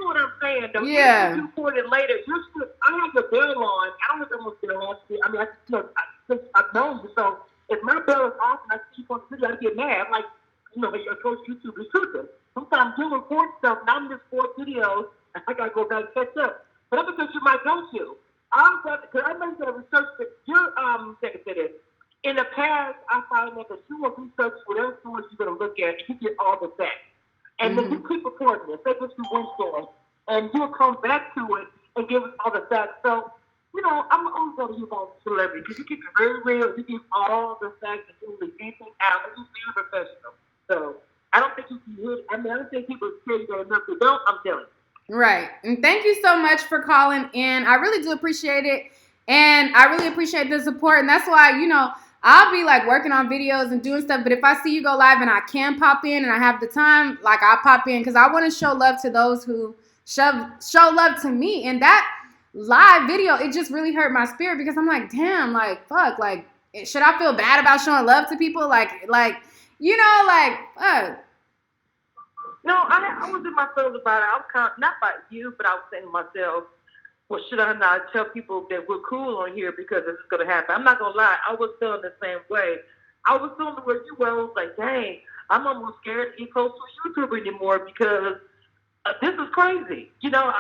what I'm saying, though. Yeah. You report it later. I have the bell on. I don't know if I'm going to get on. I mean, I've known you, so if my bell is off and I see you on the video, I get mad. I'm like, your coach YouTube is truthful. Sometimes you record stuff, and I'm just 4 videos, and I gotta go back and catch up. But that's because you might go to. Because I made the research that you're second to this. In the past, I found that you will research whatever source you're gonna look at, you get all the facts. And then you keep recording it. Say what you one story. And you'll come back to it and give us all the facts. So, I'm always going to use all celebrity because you keep it very real. You give all the facts and you leave anything out. And you feel professional. So, I don't think you can hear it. I don't think people tell you that enough. They don't, I'm telling you. Right. And thank you so much for calling in. I really do appreciate it. And I really appreciate the support. And that's why, I'll be like working on videos and doing stuff. But if I see you go live and I can pop in and I have the time, like I'll pop in because I want to show love to those who show love to me. And that live video, it just really hurt my spirit because I'm like, damn, like, fuck, like, should I feel bad about showing love to people? Like, fuck. No, I was in my feelings about it. I was kind of, not about you, but I was saying to myself, well, should I not tell people that we're cool on here because this is going to happen? I'm not going to lie. I was feeling the same way. I was feeling the way you were. I was like, dang, I'm almost scared to get close to YouTube anymore because this is crazy. I don't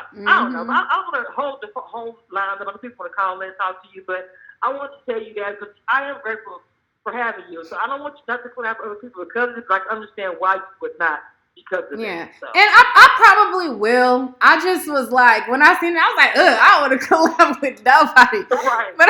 know. I want to hold the home line. Other people want to call in and talk to you, but I want to tell you guys because I am grateful for having you. So I don't want you not to have other people because I understand why you would not. Because of yeah, it, so. And I probably will. I just was like, when I seen it, I was like, ugh, I don't want to collab with nobody. Right. But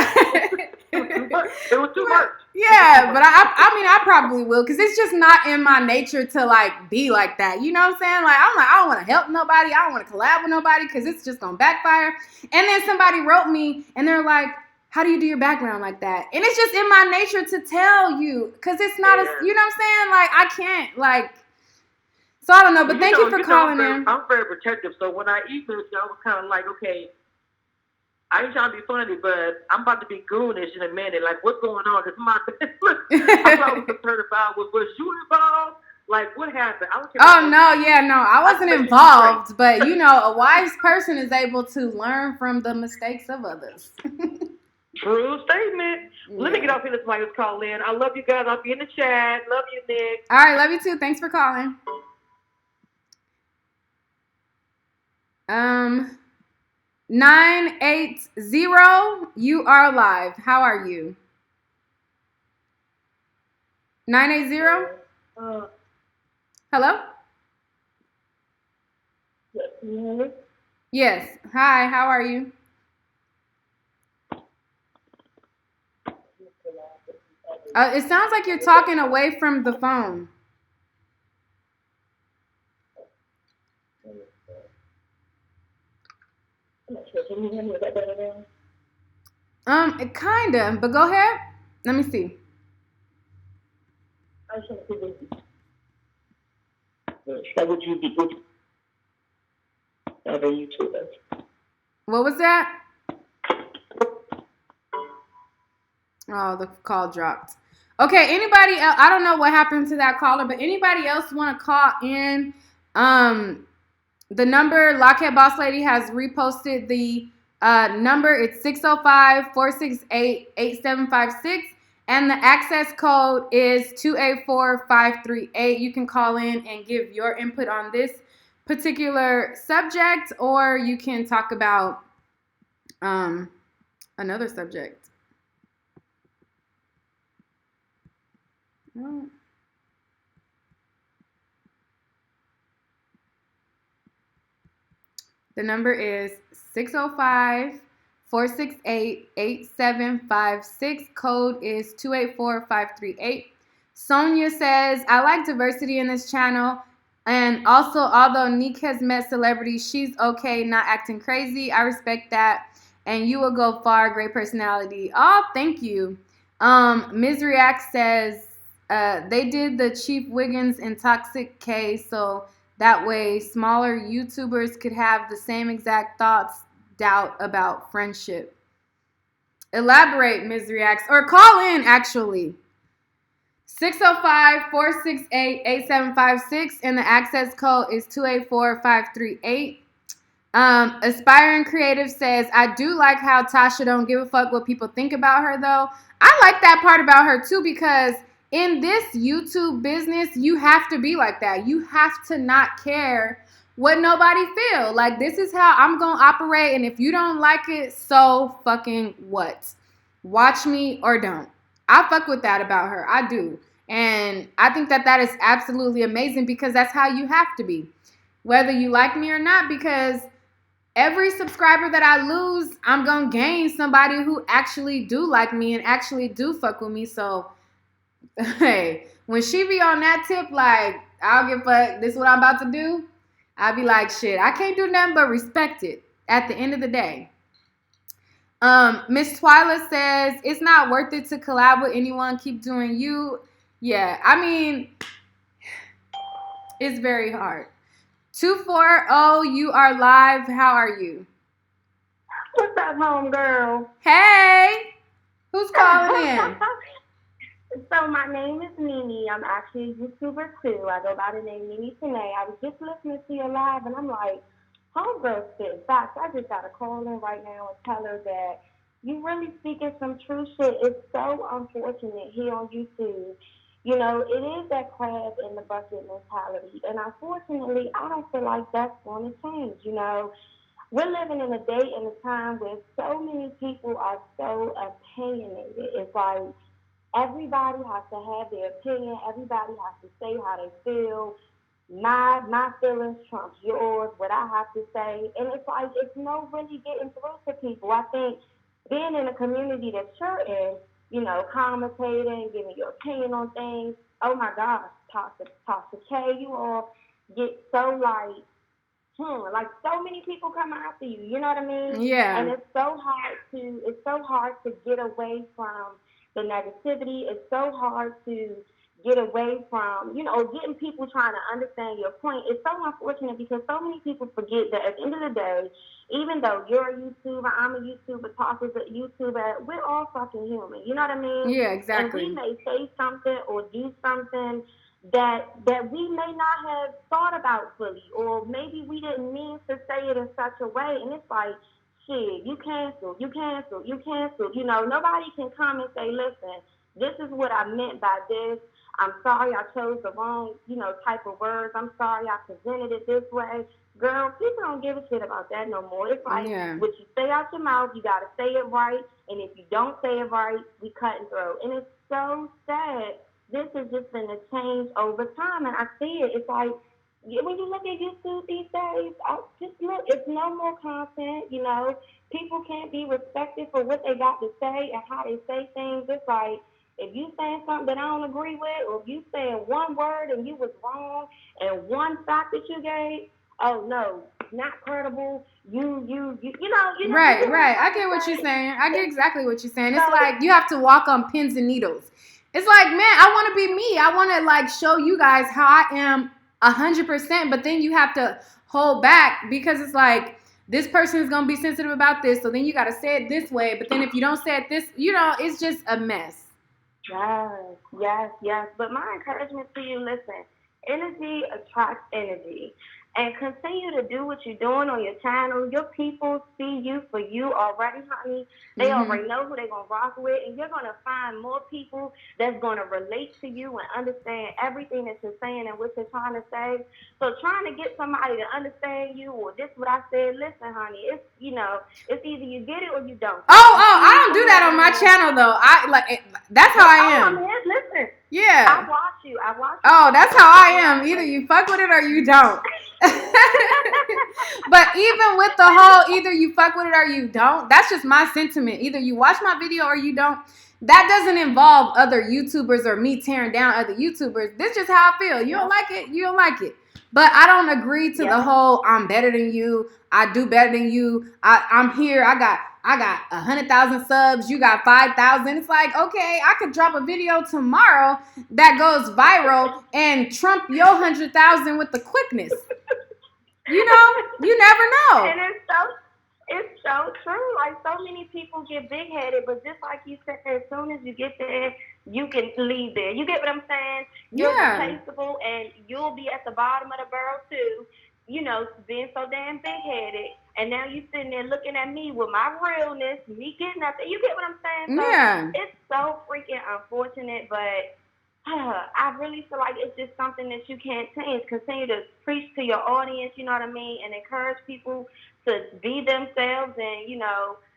it was too much. Yeah, but I probably will because it's just not in my nature to like be like that. You know what I'm saying? Like I'm like, I don't want to help nobody. I don't want to collab with nobody because it's just gonna backfire. And then somebody wrote me and they're like, how do you do your background like that? And it's just in my nature to tell you because it's not you know what I'm saying? Like I can't like. So I don't know, but thank you for calling in. I'm very protective, so when I emailed you, I was kind of like, okay, I ain't trying to be funny, but I'm about to be goonish in a minute. Like, what's going on? Because I thought I was concerned about was you involved? Like, what happened? I don't care. I wasn't involved, but a wise person is able to learn from the mistakes of others. True statement. Yeah. Let me get off here. This mic is call in. I love you guys. I'll be in the chat. Love you, Nick. All right, love you too. Thanks for calling. 980, you are live. How are you? 980? Hello? Yes. Hi, how are you? It sounds like you're talking away from the phone. Kinda, but go ahead. Let me see. Would you be YouTuber? What was that? Oh, the call dropped. Okay, anybody else? I don't know what happened to that caller, but anybody else want to call in? The number, Lockhead Boss Lady has reposted the number. It's 605-468-8756. And the access code is 284538. You can call in and give your input on this particular subject, or you can talk about another subject. Oh. The number is 605-468-8756. Code is 284538. Sonia says, I like diversity in this channel. And also, although Nick has met celebrities, she's okay, not acting crazy. I respect that. And you will go far. Great personality. Oh, thank you. Ms. React says, they did the Chief Wiggins and Toxic K, so that way smaller YouTubers could have the same exact thoughts, doubt about friendship. Elaborate, Ms. Reacts, or call in, actually. 605-468-8756, and the access code is 284538. Aspiring Creative says, I do like how Tasha don't give a fuck what people think about her, though. I like that part about her, too, because in this YouTube business, you have to be like that. You have to not care what nobody feel. Like, this is how I'm going to operate. And if you don't like it, so fucking what? Watch me or don't. I fuck with that about her. I do. And I think that that is absolutely amazing because that's how you have to be. Whether you like me or not, because every subscriber that I lose, I'm going to gain somebody who actually do like me and actually do fuck with me. So, hey, when she be on that tip, like, I don't give a fuck, this is what I'm about to do, I'll be like, shit, I can't do nothing but respect it at the end of the day. Miss Twyla says, it's not worth it to collab with anyone. Keep doing you. Yeah, I mean, it's very hard. 240, you are live. How are you? What's up, homegirl? Hey, who's calling in? So my name is Mimi. I'm actually a YouTuber too. I go by the name Mimi Tanae. I was just listening to your live and I'm like, homegirl spit facts. I just got to call in right now and tell her that you really speaking some true shit. It's so unfortunate here on YouTube. You know, it is that crab in the bucket mentality. And unfortunately, I don't feel like that's going to change. You know, we're living in a day and a time where so many people are so opinionated. It's like everybody has to have their opinion. Everybody has to say how they feel. My feelings trumps yours, what I have to say. And it's like, it's no really getting through to people. I think being in a community that you're in, you know, commentating, giving your opinion on things, oh my gosh, Tasha K, you all get so like so many people come after you, you know what I mean? Yeah. And it's so hard to get away from the negativity. It's so hard to get away from, you know, getting people trying to understand your point. It's so unfortunate because so many people forget that at the end of the day, even though you're a YouTuber, I'm a YouTuber, Tasha's a YouTuber, we're all fucking human. You know what I mean? Yeah, exactly. And we may say something or do something that we may not have thought about fully, or maybe we didn't mean to say it in such a way. And it's like, shit, you cancel. You know, nobody can come and say, listen, this is what I meant by this. I'm sorry I chose the wrong, you know, type of words. I'm sorry I presented it this way. Girl, people don't give a shit about that no more. It's like, what you say out your mouth, you got to say it right. And if you don't say it right, we cut and throw. And it's so sad. This has just been a change over time, and I see it. It's like, when you look at YouTube these days, just look, it's no more content, you know. People can't be respected for what they got to say and how they say things. It's like, if you saying something that I don't agree with, or if you saying one word and you was wrong, and one fact that you gave, oh no, not credible. You know. Right. I get what you're saying. I get exactly what you're saying. It's like you have to walk on pins and needles. It's like, man, I want to be me. I want to like show you guys how I am 100%, but then you have to hold back because it's like this person is going to be sensitive about this. So then you got to say it this way. But then if you don't say it this, you know, it's just a mess. Yes. But my encouragement to you, listen, energy attracts energy. And continue to do what you're doing on your channel. Your people see you for you already, honey. They already know who they're going to rock with. And you're going to find more people that's going to relate to you and understand everything that you're saying and what you're trying to say. So trying to get somebody to understand you, or this is what I said, listen, honey, it's, you know, it's either you get it or you don't. I don't do that on my channel, though. That's how I am. Oh, man, listen. Yeah. I watch you. Oh, that's how I am. Either you fuck with it or you don't. But even with the whole either you fuck with it or you don't, that's just my sentiment. Either you watch my video or you don't. That doesn't involve other YouTubers or me tearing down other YouTubers. This is just how I feel. You don't like it, you don't like it. But I don't agree to the whole I'm better than you, I do better than you, I'm here, I got 100,000 subs, you got 5,000. It's like, okay, I could drop a video tomorrow that goes viral and trump your 100,000 with the quickness. You know, you never know. And it's so true. Like, so many people get big-headed, but just like you said, as soon as you get there, you can leave there. You get what I'm saying? You're replaceable, and you'll be at the bottom of the barrel, too, you know, being so damn big-headed. And now you sitting there looking at me with my realness, me getting up there. You get what I'm saying? So it's so freaking unfortunate, but I really feel like it's just something that you can't change. Continue to preach to your audience, you know what I mean, and encourage people to be themselves and,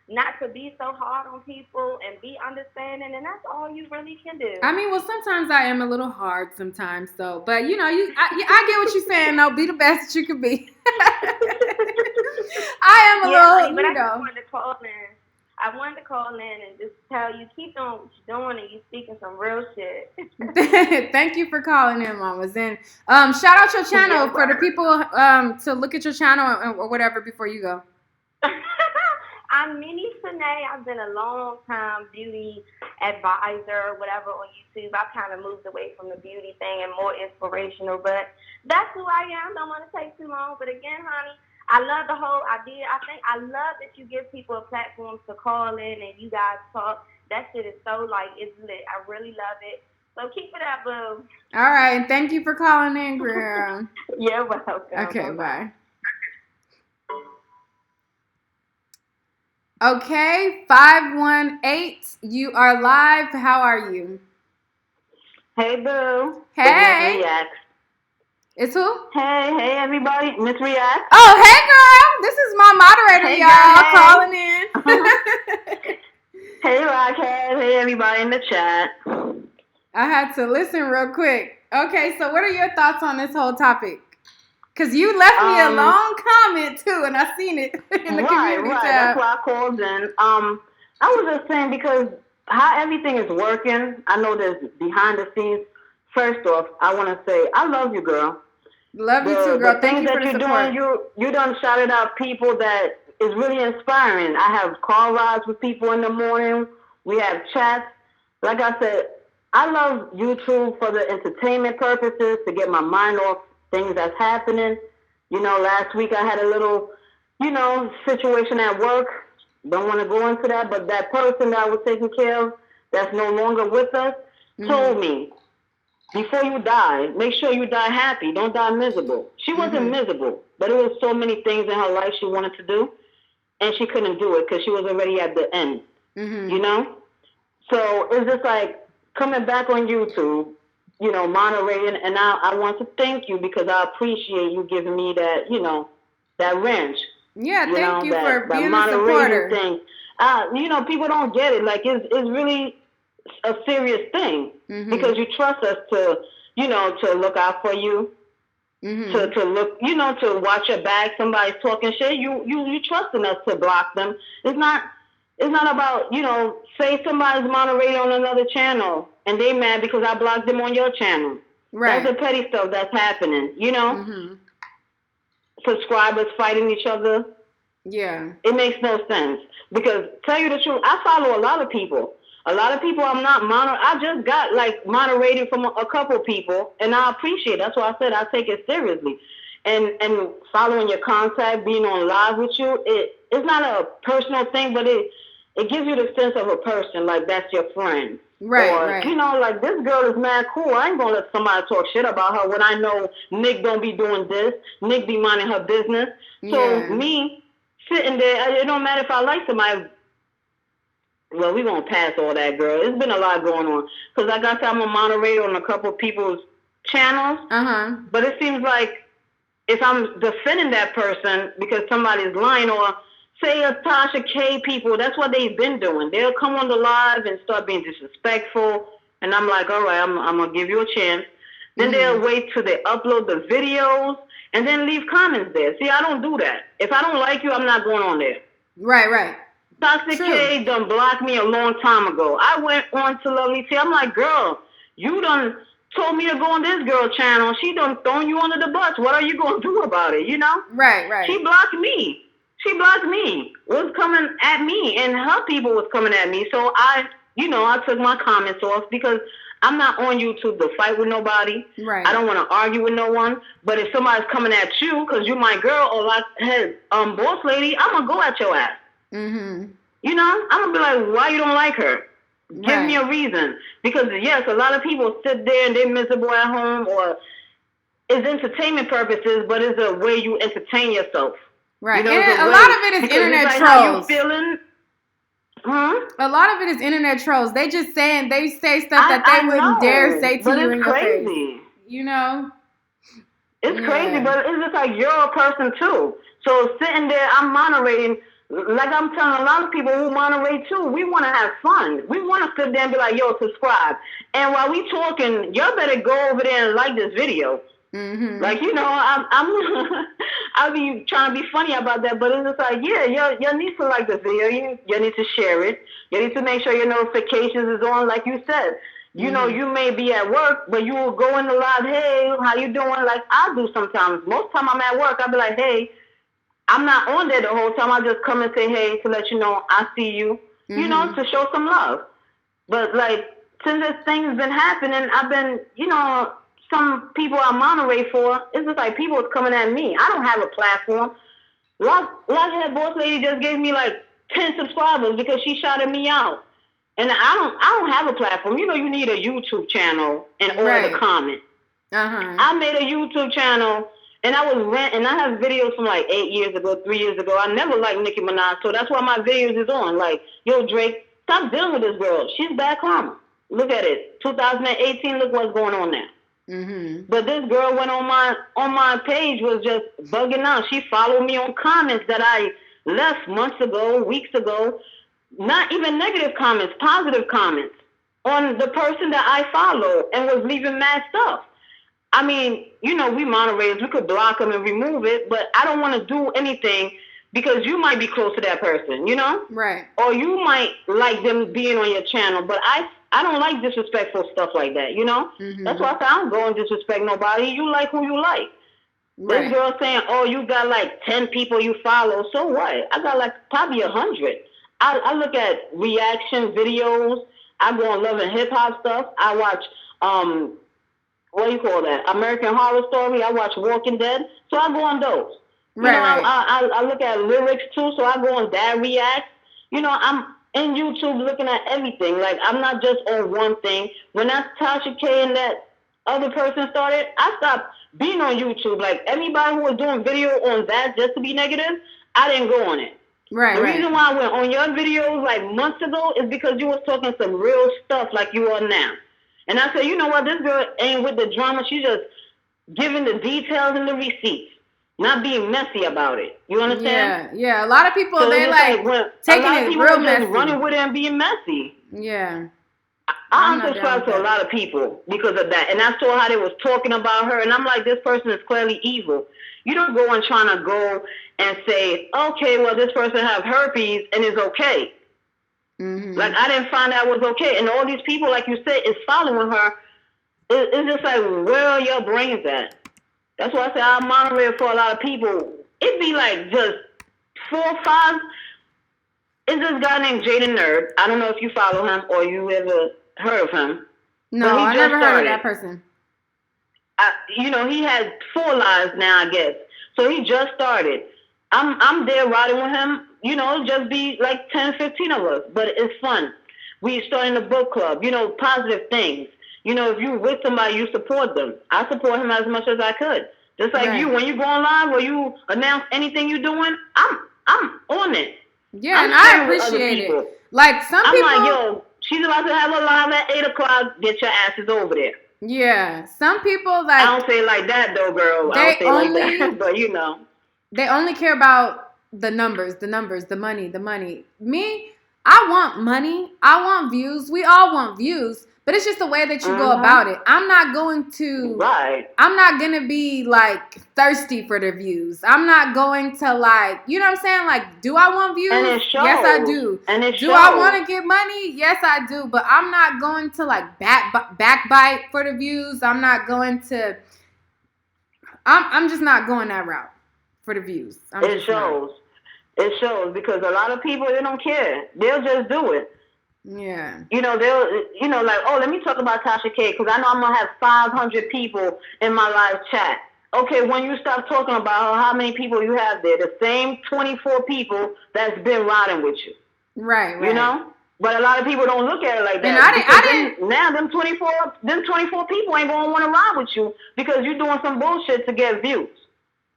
not to be so hard on people and be understanding, and that's all you really can do. I mean, well, sometimes I am a little hard sometimes, though. But, I get what you're saying, though. Be the best that you can be. I am a little, but I just wanted to call in. I wanted to call in and just tell you, keep on what you're doing, and you speaking some real shit. Thank you for calling in, Mamas. And shout out your channel for the people to look at your channel or whatever before you go. I'm Mini Sine. I've been a long time beauty advisor, whatever, on YouTube. I kind of moved away from the beauty thing and more inspirational, but that's who I am. Don't want to take too long, but again, honey, I love the whole idea. I love that you give people a platform to call in and you guys talk. That shit is so, it's lit. I really love it. So keep it up, boo. All right. Thank you for calling in, girl. You're welcome. Okay, bye. Okay, 518, you are live. How are you? Hey, boo. Hey. Miss React. It's who? Hey, everybody. Miss React. Oh, hey, girl. This is my moderator, hey, y'all, calling in. Hey, Rockhead. Hey, everybody in the chat. I had to listen real quick. Okay, so what are your thoughts on this whole topic? Because you left me a long comment, too, and I seen it in the community tab. That's why I called in. I was just saying, because how everything is working, I know there's behind the scenes. First off, I want to say, I love you, girl. Love you, too, girl. Thank you for the support. You done shouted out people that is really inspiring. I have car rides with people in the morning. We have chats. Like I said, I love YouTube for the entertainment purposes, to get my mind off things that's happening. Last week I had a little, situation at work. Don't want to go into that, but that person that I was taking care of that's no longer with us told me, before you die, make sure you die happy. Don't die miserable. She wasn't miserable, but it was so many things in her life she wanted to do, and she couldn't do it because she was already at the end, So it's just like coming back on YouTube, moderating, and I want to thank you because I appreciate you giving me that, that wrench. Yeah, thank you for being a supporter. Thing. People don't get it. Like, it's really a serious thing because you trust us to, to look out for you, to look, to watch your back. Somebody's talking shit. You trusting us to block them. It's not about, say somebody's moderating on another channel and they mad because I blocked them on your channel. Right. That's the petty stuff that's happening, Subscribers fighting each other. Yeah. It makes no sense. Because, tell you the truth, I follow a lot of people. A lot of people I'm not I just got, moderated from a couple people, and I appreciate it. That's why I said I take it seriously. And following your contact, being on live with you, it's not a personal thing, but it gives you the sense of a person, like that's your friend. Right, or, right. This girl is mad cool. I ain't going to let somebody talk shit about her when I know Nick don't be doing this. Nick be minding her business. So me sitting there, it don't matter if I like somebody. Well, we won't pass all that, girl. It's been a lot going on. Because like I said, I'm a moderator on a couple of people's channels. But it seems like if I'm defending that person because somebody's lying, or say a Tasha K people, that's what they've been doing. They'll come on the live and start being disrespectful. And I'm like, all right, I'm going to give you a chance. Then they'll wait till they upload the videos and then leave comments there. See, I don't do that. If I don't like you, I'm not going on there. Right, right. Tasha K done blocked me a long time ago. I went on to Lovely T. I'm like, girl, you done told me to go on this girl channel. She done thrown you under the bus. What are you going to do about it, Right, right. She blocked me. Was coming at me, and her people was coming at me. So I took my comments off because I'm not on YouTube to fight with nobody. Right. I don't want to argue with no one. But if somebody's coming at you because you're my girl, or like, hey, boss lady, I'm going to go at your ass. I'm going to be like, why you don't like her? Give me a reason. Because, yes, a lot of people sit there and they're miserable at home, or it's entertainment purposes, but it's a way you entertain yourself. Right. And a lot of it is internet trolls. How you feeling? A lot of it is internet trolls. They say stuff that they wouldn't dare say to you in your face. You know? It's crazy, but it's just like you're a person too. So sitting there, I'm moderating. Like I'm telling a lot of people who moderate too, we want to have fun. We want to sit there and be like, yo, subscribe. And while we talking, y'all better go over there and like this video. Mm-hmm. Like, you know, I'll be trying to be funny about that, but it's just like, yeah, y'all need to like this video. You need to share it. You need to make sure your notifications is on, like you said. You know, you may be at work, but you will go in the live, hey, how you doing? Like I do sometimes. Most time I'm at work, I'll be like, hey, I'm not on there the whole time. I just come and say, hey, to let you know I see you, you know, to show some love. But like, since this thing's been happening, I've been, you know, some people I moderate for, it's just like people is coming at me. I don't have a platform. Lockhead Boss Lady just gave me like 10 subscribers because she shouted me out. And I don't have a platform. You know, you need a YouTube channel in order to comment. I made a YouTube channel, and I have videos from like 8 years ago, 3 years ago. I never liked Nicki Minaj, so that's why my videos is on. Like, yo, Drake, stop dealing with this girl. She's bad karma. Look at it. 2018, look what's going on now. But this girl went on my page, was just bugging out. She followed me on comments that I left months ago, weeks ago. Not even negative comments, positive comments on the person that I follow, and was leaving mad stuff. I mean, you know, we moderators, we could block them and remove it, but I don't want to do anything because you might be close to that person, you know? Right. Or you might like them being on your channel, but I don't like disrespectful stuff like that, you know? That's why I say I don't go and disrespect nobody. You like who you like. This girl saying, oh, you got like 10 people you follow, so what? I got like probably 100. I look at reaction videos. I go on Love and Hip Hop stuff. I watch, what do you call that? American Horror Story. I watch Walking Dead. So I go on those. I look at lyrics too. So I go on that react. You know, I'm in YouTube looking at everything. Like, I'm not just on one thing. When that Tasha K and that other person started, I stopped being on YouTube. Like, everybody who was doing video on that just to be negative, I didn't go on it. The reason why I went on your videos like months ago is because you was talking some real stuff like you are now. And I said, you know what, this girl ain't with the drama. She's just giving the details and the receipts, not being messy about it. You understand? Yeah. A lot of people, so they like taking it real messy. Running with it and being messy. Yeah. I unsubscribed to a lot of people because of that. And I saw how they was talking about her. And I'm like, this person is clearly evil. You don't go and trying to go and say, okay, well, this person have herpes and it's okay. Like, I didn't find that was okay. And all these people, like you said, is following her. It's just like, where are your brains at? That's why I say I moderate for a lot of people. It'd be like just 4 or 5. It's this guy named Jaden Nerd. I don't know if you follow him or you ever heard of him. No, I never heard of that person. You know, he has 4 lives now, I guess. So he just started. I'm there riding with him. You know, just be like 10, 15 of us. But it's fun. We starting a book club. You know, positive things. You know, if you with somebody, you support them. I support him as much as I could. Just like you, when you go online or you announce anything you're doing, I'm on it. Yeah, and I appreciate it. Like some people, I'm like, yo, she's about to have a live at 8 o'clock. Get your asses over there. Yeah, some people like. I don't say it like that though, girl. I don't say like that, but you know. They only care about the numbers, the money. Me, I want money. I want views. We all want views. But it's just the way that you go about it. I'm not going to. I'm not going to be like thirsty for the views. I'm not going to like, you know what I'm saying? Like, do I want views? And it shows. Yes, I do. And it do I want to get money? Yes, I do. But I'm not going to like backbite for the views. I'm not going to. I'm just not going that route for the views. It shows. It shows because a lot of people, they don't care. They'll just do it. Yeah. You know, like, oh, let me talk about Tasha K because I know I'm going to have 500 people in my live chat. Okay, when you stop talking about how many people you have there, the same 24 people that's been riding with you. Right. You know? But a lot of people don't look at it like that. And I didn't. Now, them 24 people ain't going to want to ride with you because you're doing some bullshit to get views.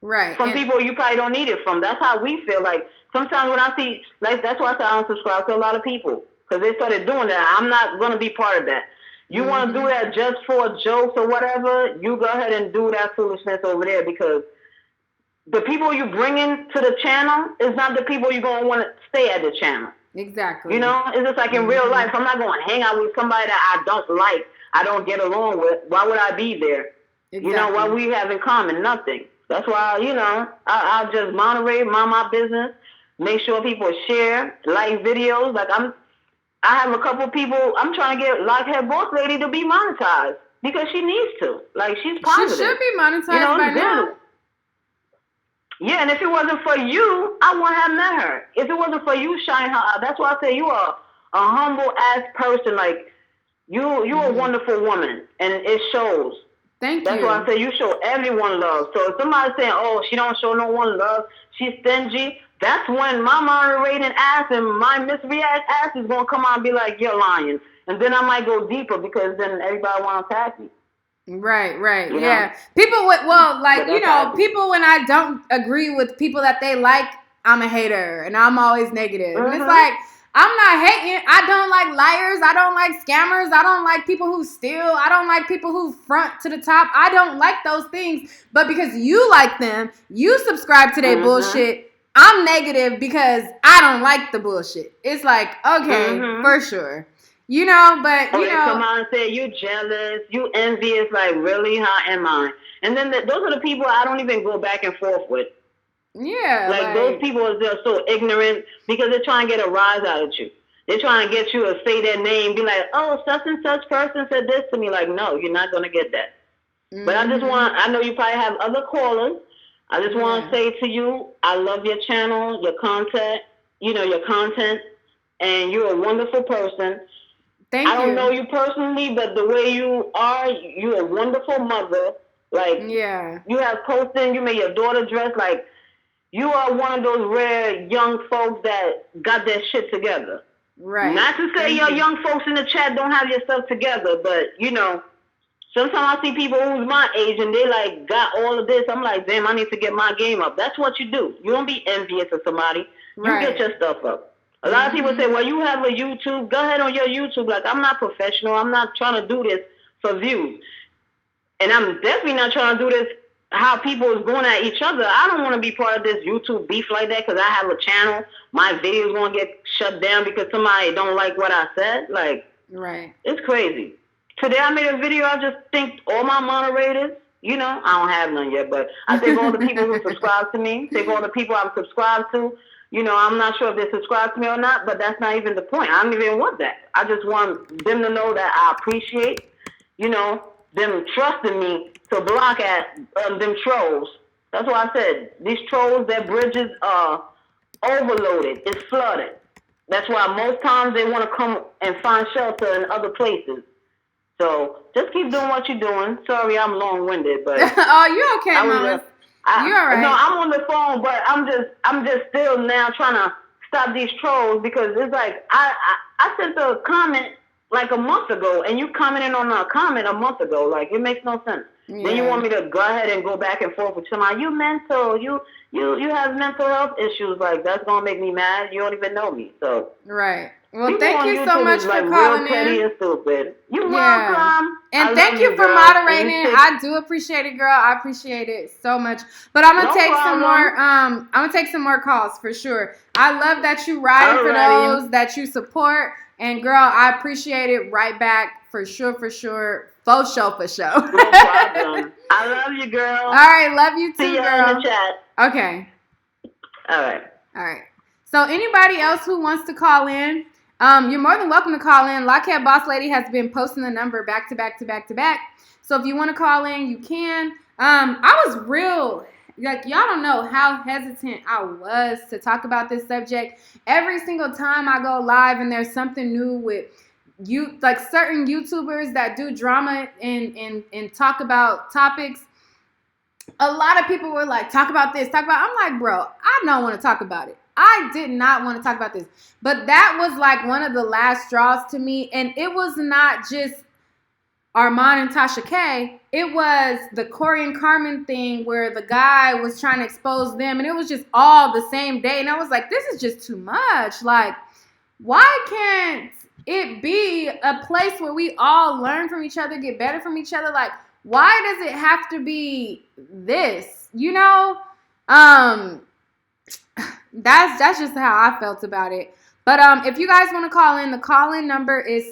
Right. From people you probably don't need it from. That's how we feel like. sometimes when I see, like, that's why I say I don't subscribe to a lot of people. Because they started doing that. I'm not going to be part of that. You want to do that just for jokes or whatever, you go ahead and do that foolishness over there, because the people you bring in to the channel is not the people you're going to want to stay at the channel. Exactly. You know, it's just like in real life. I'm not going to hang out with somebody that I don't like, I don't get along with. Why would I be there? Exactly. You know, what we have in common? Nothing. That's why, you know, I'll just moderate, mind my business, make sure people share, like videos. Like I have a couple people, I'm trying to get Lockhead Boss Lady to be monetized because she needs to. Like, she's positive. She should be monetized, you know, by now. Yeah, and if it wasn't for you, I wouldn't have met her. If it wasn't for you, shine her out. That's why I say you are a humble ass person. Like, you're a wonderful woman, and it shows. Thank you. That's why I say you show everyone love. So if somebody's saying, oh, she don't show no one love, she's stingy, that's when my moderating ass and my misreact ass is going to come out and be like, you're lying. And then I might go deeper because then everybody want to attack me. Right, you yeah. Know? People with, well, like, you know, people when I don't agree with people that they like, I'm a hater and I'm always negative. And it's like, I'm not hating. I don't like liars. I don't like scammers. I don't like people who steal. I don't like people who front to the top. I don't like those things. But because you like them, you subscribe to their bullshit. I'm negative because I don't like the bullshit. It's like, okay, for sure. You know, but, you know. Come on and say, you jealous, you envious, like, really, how am I? And then those are the people I don't even go back and forth with. Yeah. Like those people are just so ignorant because they're trying to get a rise out of you. They're trying to get you to say their name, be like, oh, such and such person said this to me. Like, no, you're not going to get that. But I just I know you probably have other callers. I just want to say to you, I love your channel, your content, and you're a wonderful person. Thank you. I don't know you personally, but the way you are, you're a wonderful mother. Like, you have posting, you made your daughter dress. Like, you are one of those rare young folks that got their shit together. Right. Not to say your young folks in the chat don't have your stuff together, but, you know, sometimes I see people who's my age and they, like, got all of this. I'm like, damn, I need to get my game up. That's what you do. You don't be envious of somebody. You get your stuff up. A lot of people say, well, you have a YouTube. Go ahead on your YouTube. Like, I'm not professional. I'm not trying to do this for views. And I'm definitely not trying to do this how people is going at each other. I don't want to be part of this YouTube beef like that because I have a channel. My video's going to get shut down because somebody don't like what I said. Like, it's crazy. Today I made a video. I just thanked all my moderators. You know, I don't have none yet, but I thank all the people who subscribe to me. Thank all the people I'm subscribed to. You know, I'm not sure if they subscribe to me or not, but that's not even the point. I don't even want that. I just want them to know that I appreciate, you know, them trusting me to block at them trolls. That's why I said, these trolls, their bridges are overloaded. It's flooded. That's why most times they want to come and find shelter in other places. So just keep doing what you're doing. Sorry, I'm long-winded, but... Oh, you're okay, Mama. You're all right. No, I'm on the phone, but I'm just still now trying to stop these trolls because it's like I sent a comment like a month ago, and you commented on a comment a month ago. Like, it makes no sense. Yeah. Then you want me to go ahead and go back and forth with somebody. You mental. You have mental health issues. Like, that's gonna make me mad. You don't even know me, so. Right. Well, thank you so much for calling in. Petty and stupid. You're welcome. And thank you for moderating. I do appreciate it, girl. I appreciate it so much. But I'm gonna take some more. I'm gonna take some more calls for sure. I love that you ride for those that you support. And girl, I appreciate it right back for sure. For sure. For show. No problem. I love you, girl. All right, love you too, See you girl. in the chat. Okay. All right. So anybody else who wants to call in, you're more than welcome to call in. Lockhead Boss Lady has been posting the number back to back. So if you want to call in, you can. I was real, like, y'all don't know how hesitant I was to talk about this subject. Every single time I go live and there's something new with you, like certain YouTubers that do drama and talk about topics, a lot of people were like, talk about this, I'm like, bro, I don't want to talk about it. I did not want to talk about this. But that was like one of the last straws to me. And it was not just Armon and Tasha K, it was the Corey and Carmen thing where the guy was trying to expose them, and it was just all the same day. And I was like, this is just too much. Like, why can't it be a place where we all learn from each other, get better from each other? Like, why does it have to be this? You know? That's just how I felt about it. But if you guys want to call in, the call-in number is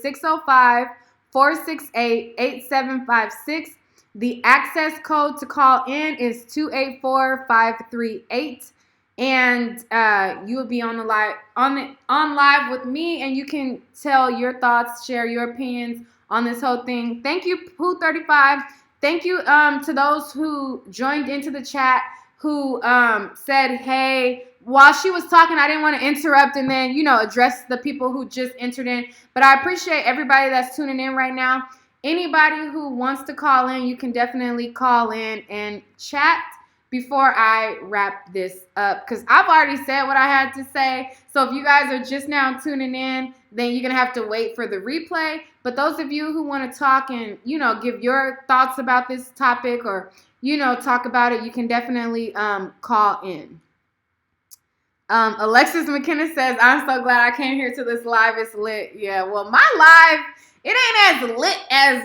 605-468-8756. The access code to call in is 284538. And you will be on live with me, and you can tell your thoughts, share your opinions on this whole thing. Thank you, Pooh35. Thank you to those who joined into the chat, who said, hey, while she was talking, I didn't want to interrupt and then, address the people who just entered in. But I appreciate everybody that's tuning in right now. Anybody who wants to call in, you can definitely call in and chat before I wrap this up, because I've already said what I had to say. So if you guys are just now tuning in, then you're going to have to wait for the replay. But those of you who want to talk and, give your thoughts about this topic or, talk about it, you can definitely call in. Alexis McKenna says, I'm so glad I came here to this live. It's lit. Yeah, well, my live, it ain't as lit as,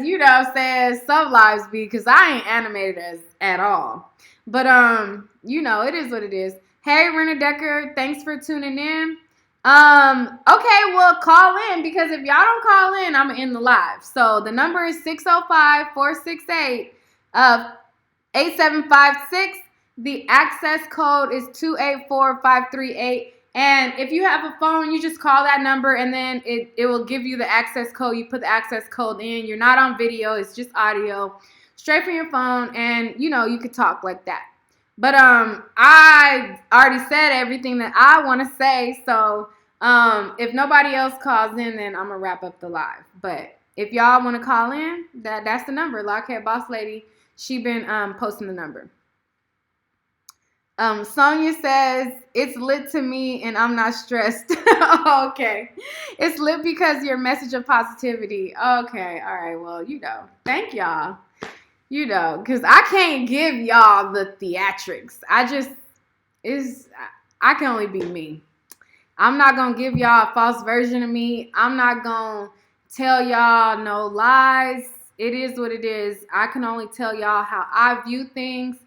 some lives be, because I ain't animated at all. But, it is what it is. Hey, Renner Decker, thanks for tuning in. Okay, well, call in, because if y'all don't call in, I'm in the live. So the number is 605-468-8756. The access code is 284538. And if you have a phone, you just call that number, and then it will give you the access code. You put the access code in. You're not on video. It's just audio. Straight from your phone, and, you could talk like that. But I already said everything that I want to say, so if nobody else calls in, then I'm going to wrap up the live. But if y'all want to call in, that's the number. Lockhead Boss Lady, she been posting the number. Sonia says, it's lit to me and I'm not stressed. Okay. It's lit because your message of positivity. Okay. All right. Well, thank y'all. Because I can't give y'all the theatrics. I can only be me. I'm not going to give y'all a false version of me. I'm not going to tell y'all no lies. It is what it is. I can only tell y'all how I view things.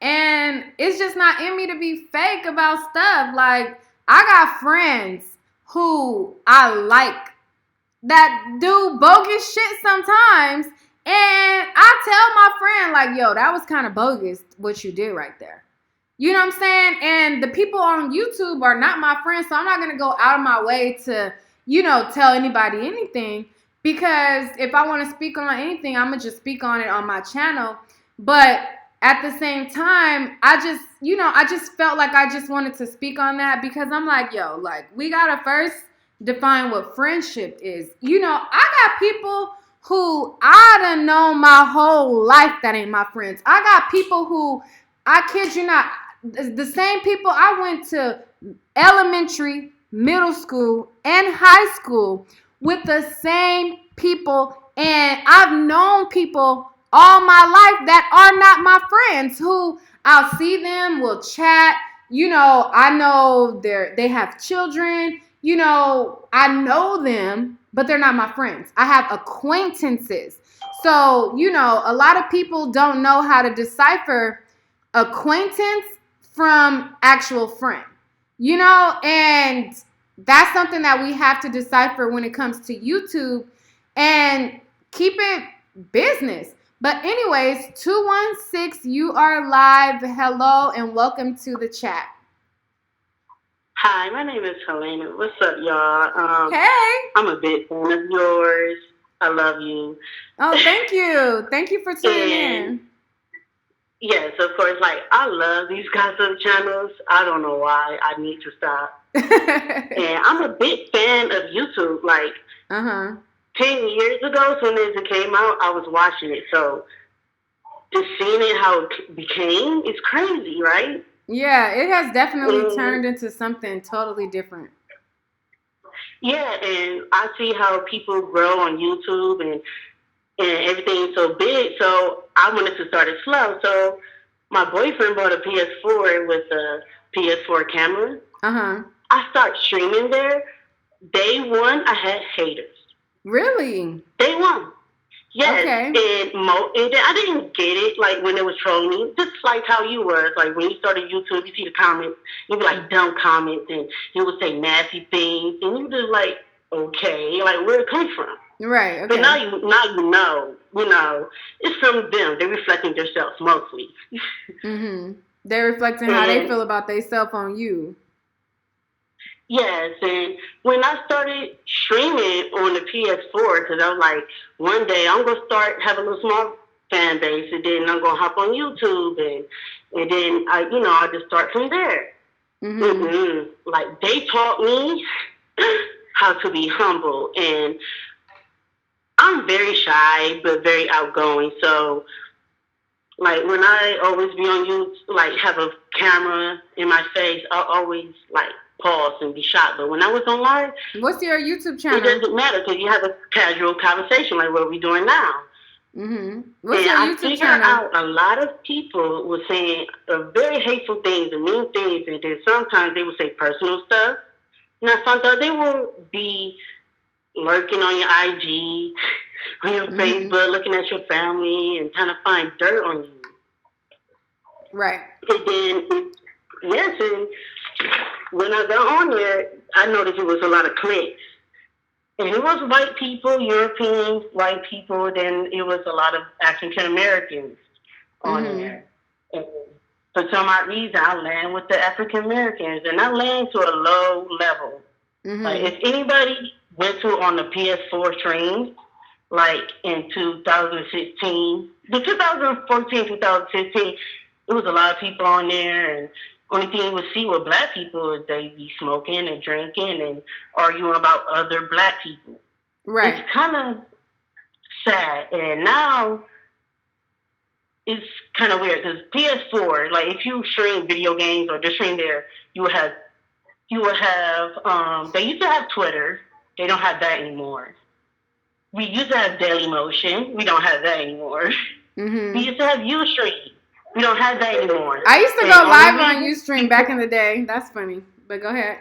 And it's just not in me to be fake about stuff. Like, I got friends who I like that do bogus shit sometimes. And I tell my friend, like, yo, that was kind of bogus what you did right there. You know what I'm saying? And the people on YouTube are not my friends, so I'm not going to go out of my way to, tell anybody anything. Because if I want to speak on anything, I'm going to just speak on it on my channel. But at the same time, I just felt like I just wanted to speak on that, because I'm like, yo, like, we got to first define what friendship is. I got people who I done known my whole life that ain't my friends. I got people who, I kid you not, the same people I went to elementary, middle school, and high school with the same people. And I've known people all my life that are not my friends, who I'll see them, we'll chat. I know they have children. I know them, but they're not my friends. I have acquaintances. So, a lot of people don't know how to decipher acquaintance from actual friend, and that's something that we have to decipher when it comes to YouTube, and keep it business. But anyways, 216, you are live. Hello and welcome to the chat. Hi, my name is Helena. What's up, y'all? Hey. I'm a big fan of yours. I love you. Oh, thank you. Thank you for tuning in. Yes, of course. Like, I love these gossip channels. I don't know why. I need to stop. And I'm a big fan of YouTube. Like, 10 years ago, as soon as it came out, I was watching it. So, just seeing it how it became is crazy, right? Yeah, it has definitely turned into something totally different. Yeah, and I see how people grow on YouTube, and and everything's so big. So I wanted to start it slow. So my boyfriend bought a PS4 with a PS4 camera. I start streaming there. Day one, I had haters. Really? Day one. Yes. Okay. And I didn't get it, like, when it was trolling me. Just like how you was. Like, when you started YouTube, you see the comments. You'd be like, dumb comments. And you would say nasty things. And you just like, okay. Like, where it comes from? Right. Okay. But now you know. You know, it's from them. They're reflecting themselves mostly. They're reflecting how they feel about themselves on you. Yes, and when I started streaming on the PS4, because I was like, one day I'm going to start having a little small fan base, and then I'm going to hop on YouTube, and then I just start from there. Like, they taught me how to be humble, and I'm very shy, but very outgoing, so like, when I always be on YouTube, like, have a camera in my face, I'll always, like, pause and be shocked. But when I was on live, what's your YouTube channel? It doesn't matter because you have a casual conversation like what we're doing now. What's your YouTube channel? Out a lot of people were saying very hateful things and mean things, and then sometimes they would say personal stuff. Now sometimes they will be lurking on your IG, on your Facebook, looking at your family and trying to find dirt on you. Right. And then and when I got on there, I noticed it was a lot of clicks. And it was white people, Europeans, white people, then it was a lot of African Americans on there. And for some odd reason, I land with the African Americans, and I land to a low level. Like, if anybody went to on the PS4 stream, like in 2016, 2015, it was a lot of people on there, and only thing you would see with black people is they be smoking and drinking and arguing about other black people. Right. It's kind of sad. And now it's kind of weird because PS4, like, if you stream video games or just stream there, you would have, they used to have Twitter. They don't have that anymore. We used to have Dailymotion. We don't have that anymore. We used to have Ustream. We don't have that anymore. I used to go live on Ustream back in the day. That's funny. But go ahead.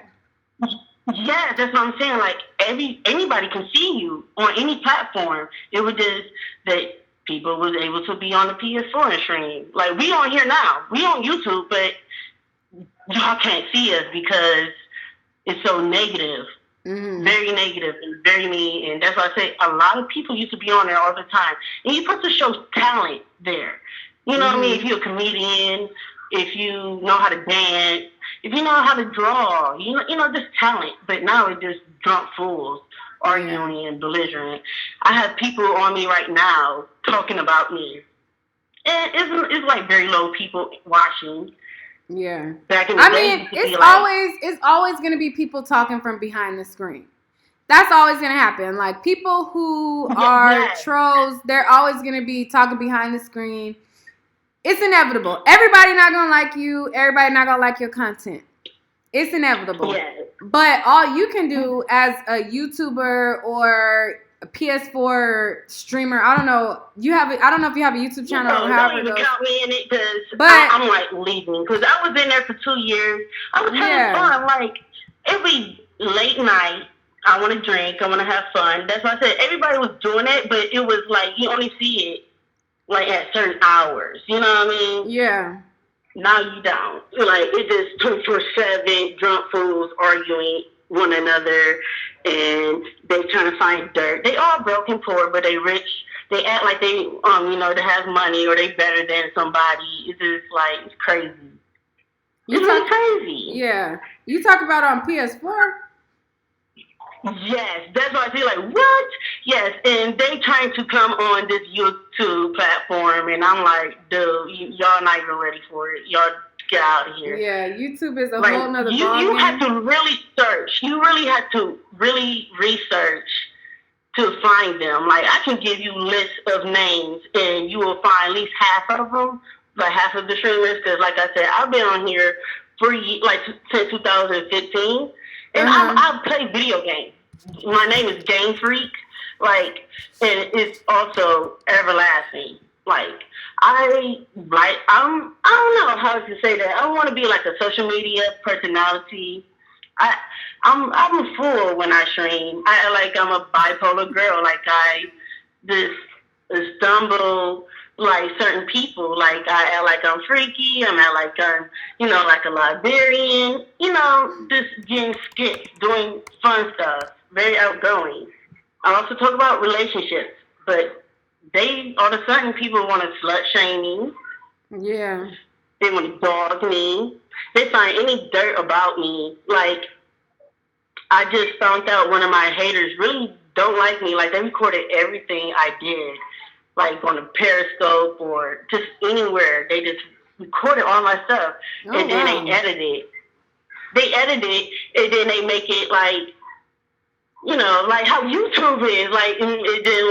Yeah, that's what I'm saying. Like, anybody can see you on any platform. It was just that people was able to be on the PS4 and stream. Like, we on here now. We on YouTube, but y'all can't see us because it's so negative. Very negative and very mean. And that's why I say a lot of people used to be on there all the time. And you're supposed to show talent there. You know what I mean? If you're a comedian, if you know how to dance, if you know how to draw, you know, just talent. But now it's just drunk fools arguing and belligerent. I have people on me right now talking about me. And it's like very low people watching. Yeah. Back in the day, it's always going to be people talking from behind the screen. That's always going to happen. Like, people who are trolls, they're always going to be talking behind the screen. It's inevitable. Everybody not going to like you. Everybody not going to like your content. It's inevitable. Yes. But all you can do as a YouTuber or a PS4 streamer, I don't know. I don't know if you have a YouTube channel or however it goes. Don't even count me in it because I'm like leaving. Because I was in there for 2 years. I was having fun. Like, every late night, I want to drink. I want to have fun. That's why I said everybody was doing it, but it was like you only see it like at certain hours. You know what I mean? Yeah. Now you don't. Like, it just 24/7 drunk fools arguing one another, and they trying to find dirt. They all broke and poor, but they rich. They act like they they have money or they better than somebody. It's just like it's crazy. It's crazy. Yeah. You talk about on PS4. Yes, that's why I feel like, what? Yes, and they trying to come on this YouTube platform, and I'm like, dude, y'all not even ready for it. Y'all get out of here. Yeah, YouTube is a whole nother ballgame. You have to really search. You really have to really research to find them. Like, I can give you lists of names, and you will find at least half of them, like half of the streamers, because like I said, I've been on here since 2015. And I play video games. My name is Game Freak. Like, and it's also everlasting. Like, I don't know how to say that. I don't want to be like a social media personality. I, I'm a fool when I stream. I'm a bipolar girl. Like, I just stumble like certain people. Like, I act like I'm freaky. I'm act like I'm, like a librarian. Just getting skits, doing fun stuff. Very outgoing. I also talk about relationships, but they all of a sudden people want to slut shame me. Yeah. They want to dog me. They find any dirt about me. Like, I just found out one of my haters really don't like me. Like, they recorded everything I did, like on a Periscope or just anywhere. They just recorded all my stuff, and then they edit it. They edit it, and then they make it like, like how YouTube is. Like, and then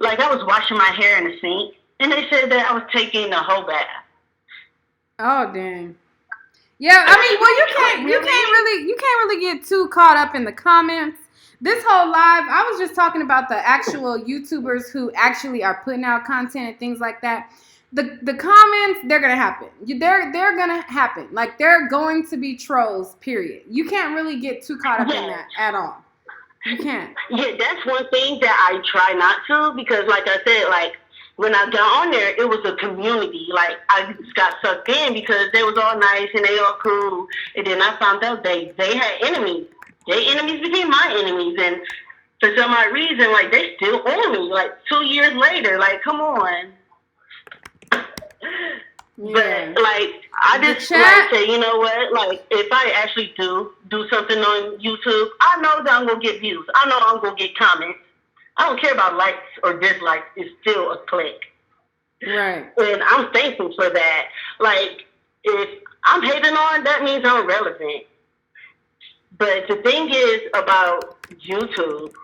like I was washing my hair in the sink, and they said that I was taking a whole bath. Oh dang. Yeah, I mean, well, you can't really get too caught up in the comments. This whole live, I was just talking about the actual YouTubers who actually are putting out content and things like that. The comments, they're gonna happen. They're gonna happen. Like, they're going to be trolls. Period. You can't really get too caught up in that at all. You can't. Yeah, that's one thing that I try not to, because like I said, like when I got on there, it was a community. Like, I just got sucked in because they was all nice and they all cool. And then I found out they had enemies. Their enemies became my enemies, and for some odd reason, like, they still own me. Like 2 years later, like, come on. Yeah. But like, I just like say, you know what? Like, if I actually do something on YouTube, I know that I'm gonna get views. I know I'm gonna get comments. I don't care about likes or dislikes. It's still a click. Right. And I'm thankful for that. Like, if I'm hating on, that means I'm relevant. But the thing is about YouTube,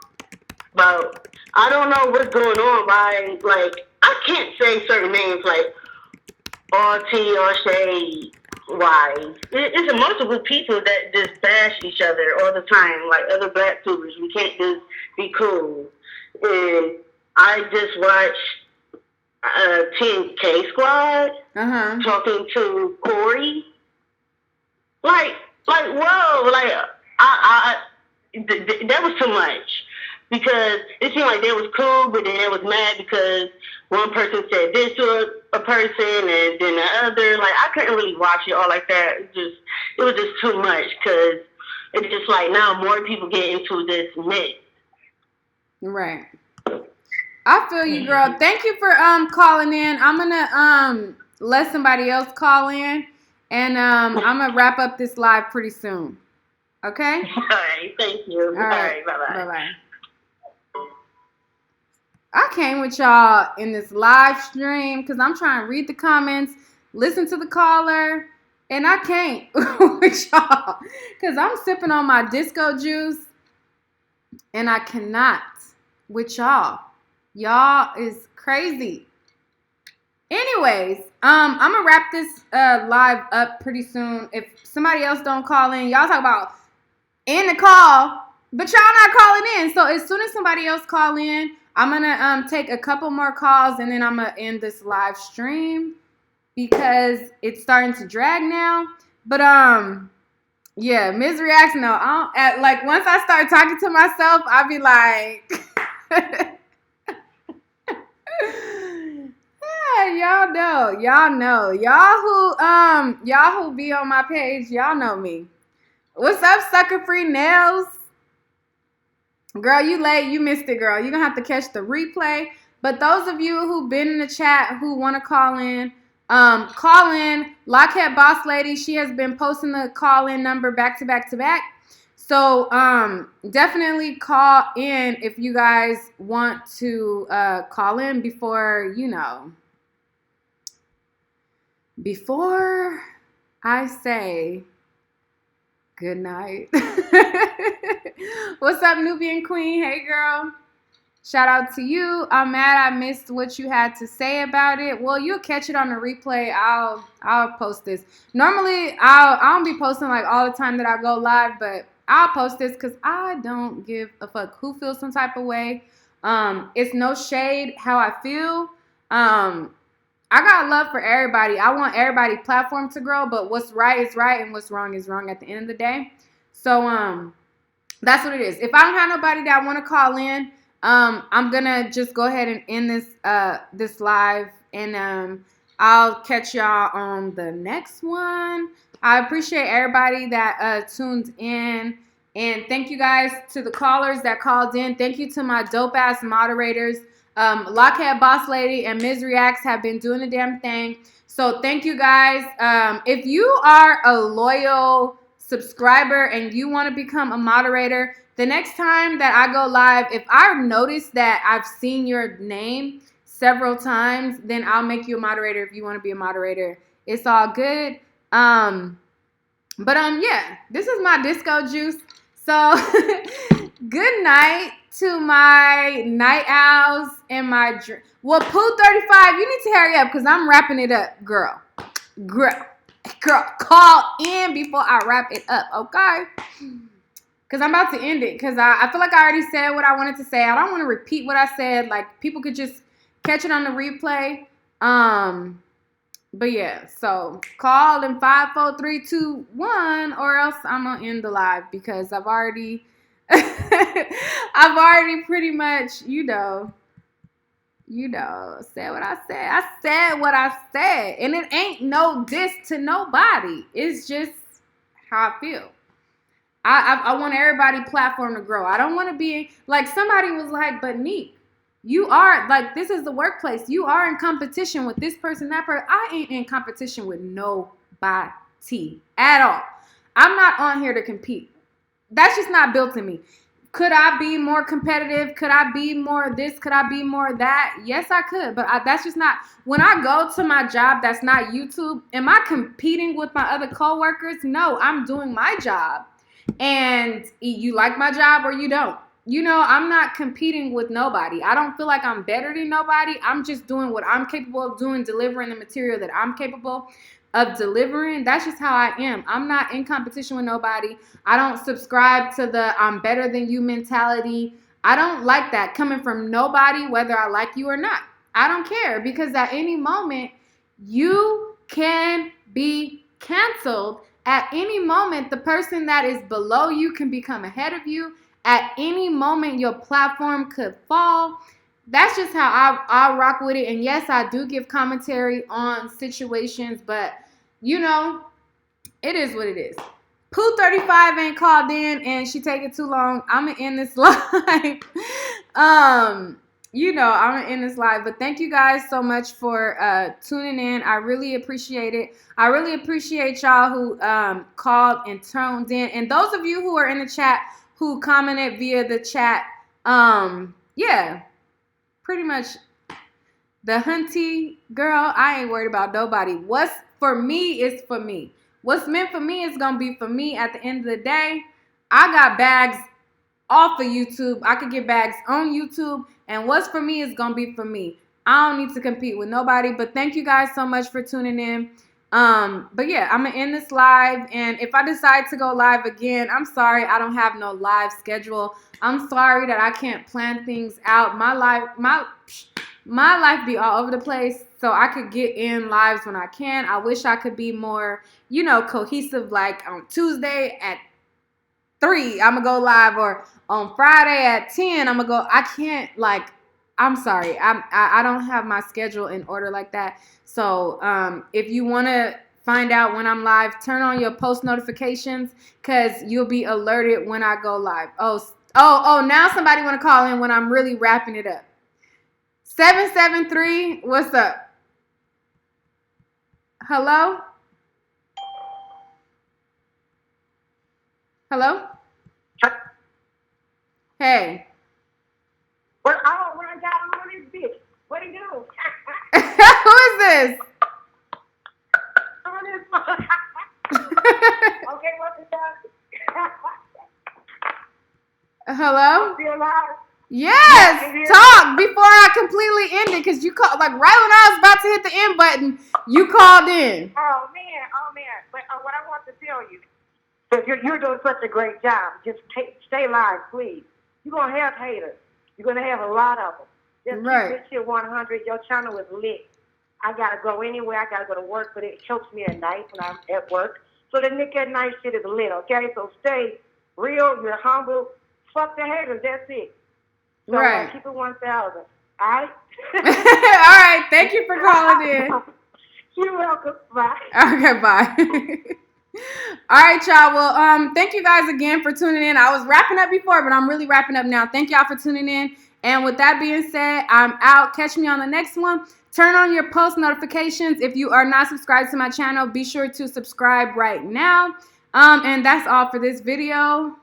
I don't know what's going on. Like, I can't say certain names like all tea or shade. Why? It's multiple people that just bash each other all the time, like other black tubers. We can't just be cool. And I just watched Team K Squad talking to Corey. Like, whoa, like, that was too much, because it seemed like they was cool, but then they was mad because one person said this to a person and then the other. Like, I couldn't really watch it all like that. It was just too much, because it's just like now more people get into this mix. Right. I feel you, girl. Thank you for calling in. I'm gonna let somebody else call in, and I'm gonna wrap up this live pretty soon. Okay? All right, thank you. All right, bye-bye. Bye-bye. I came with y'all in this live stream because I'm trying to read the comments, listen to the caller, and I can't with y'all because I'm sipping on my disco juice, and I cannot with y'all. Y'all is crazy. Anyways, I'm gonna wrap this live up pretty soon. If somebody else don't call in, y'all talk about in the call, but y'all not calling in. So as soon as somebody else call in, I'm gonna take a couple more calls, and then I'm gonna end this live stream because it's starting to drag now. But yeah, misery acts. No, like once I start talking to myself, I'll be like, yeah, y'all know, y'all who be on my page, y'all know me. What's up, Sucker Free Nails? Girl, you late. You missed it, girl. You're going to have to catch the replay. But those of you who've been in the chat who want to call in. Lockhead Boss Lady, she has been posting the call-in number back to back to back. So definitely call in if you guys want to call in before I say good night. What's up, Nubian Queen? Hey, girl. Shout out to you. I'm mad I missed what you had to say about it. Well, you'll catch it on the replay. I'll post this. Normally, I don't be posting like all the time that I go live, but I'll post this because I don't give a fuck who feels some type of way It's no shade how I feel. I got love for everybody. I want everybody's platform to grow, but what's right is right and what's wrong is wrong at the end of the day. So that's what it is. If I don't have nobody that I want to call in, I'm gonna just go ahead and end this live, and I'll catch y'all on the next one. I appreciate everybody that tuned in, and thank you guys to the callers that called in. Thank you to my dope ass moderators. Lockhead Boss Lady and Ms. Reacts have been doing the damn thing. So thank you guys. If you are a loyal subscriber and you want to become a moderator, the next time that I go live, if I notice that I've seen your name several times, then I'll make you a moderator if you want to be a moderator. It's all good. Yeah, this is my disco juice. So good night to my night owls and my well, Pooh 35, you need to hurry up because I'm wrapping it up, girl, call in before I wrap it up, okay? Because I'm about to end it because I feel like I already said what I wanted to say. I don't want to repeat what I said. Like, people could just catch it on the replay. But yeah, so call in 5, 4, 3, 2, 1, or else I'm gonna end the live because I've already pretty much, said what I said. I said what I said, and it ain't no diss to nobody. It's just how I feel. I want everybody's platform to grow. I don't want to be like, somebody was like, but Neek, you are, like, this is the workplace. You are in competition with this person, that person. I ain't in competition with nobody at all. I'm not on here to compete. That's just not built in me. Could I be more competitive? Could I be more this? Could I be more that? Yes, I could. But that's just not. When I go to my job that's not YouTube, am I competing with my other coworkers? No, I'm doing my job. And you like my job or you don't. I'm not competing with nobody. I don't feel like I'm better than nobody. I'm just doing what I'm capable of doing, delivering the material that I'm capable of delivering. That's just how I am. I'm not in competition with nobody. I don't subscribe to the I'm better than you mentality. I don't like that coming from nobody, whether I like you or not. I don't care, because at any moment you can be canceled. At any moment, the person that is below you can become ahead of you. At any moment, your platform could fall. That's just how I rock with it. And yes, I do give commentary on situations, but it is what it is. Pooh 35 ain't called in and she taking too long. I'm gonna end this live. I'm gonna end this live. But thank you guys so much for tuning in. I really appreciate it. I really appreciate y'all who called and tuned in. And those of you who are in the chat who commented via the chat, yeah, pretty much the hunty girl, I ain't worried about nobody. What's for me is for me. What's meant for me is going to be for me at the end of the day. I got bags off of YouTube. I could get bags on YouTube. And what's for me is going to be for me. I don't need to compete with nobody. But thank you guys so much for tuning in. But yeah, I'm going to end this live. And if I decide to go live again, I'm sorry. I don't have no live schedule. I'm sorry that I can't plan things out. My life be all over the place, so I could get in lives when I can. I wish I could be more, cohesive, like on Tuesday at 3, I'm going to go live, or on Friday at 10, I'm going to go. I can't, I'm sorry. I don't have my schedule in order like that. So if you want to find out when I'm live, turn on your post notifications, because you'll be alerted when I go live. Oh, now somebody want to call in when I'm really wrapping it up. 773, what's up? Hello? Hello? Hey. Well, when I got on this bitch, what do you do? Who is this? On this Okay, what's it done? Hello? Still alive? Yes, talk before I completely end it, because you called, right when I was about to hit the end button, you called in. Oh man. But what I want to tell you, because you're doing such a great job, just stay alive, please. You're going to have haters. You're going to have a lot of them. Just Right. keep this shit 100. Your channel is lit. I got to go anywhere. I got to go to work, but it chokes me at night when I'm at work. So the Nick at Night shit is lit, okay? So stay real. You're humble. Fuck the haters. That's it. So Right. keep it 1,000. All right? All right. Thank you for calling in. You're welcome. Bye. Okay, bye. All right, y'all. Well, thank you guys again for tuning in. I was wrapping up before, but I'm really wrapping up now. Thank y'all for tuning in. And with that being said, I'm out. Catch me on the next one. Turn on your post notifications. If you are not subscribed to my channel, be sure to subscribe right now. And that's all for this video.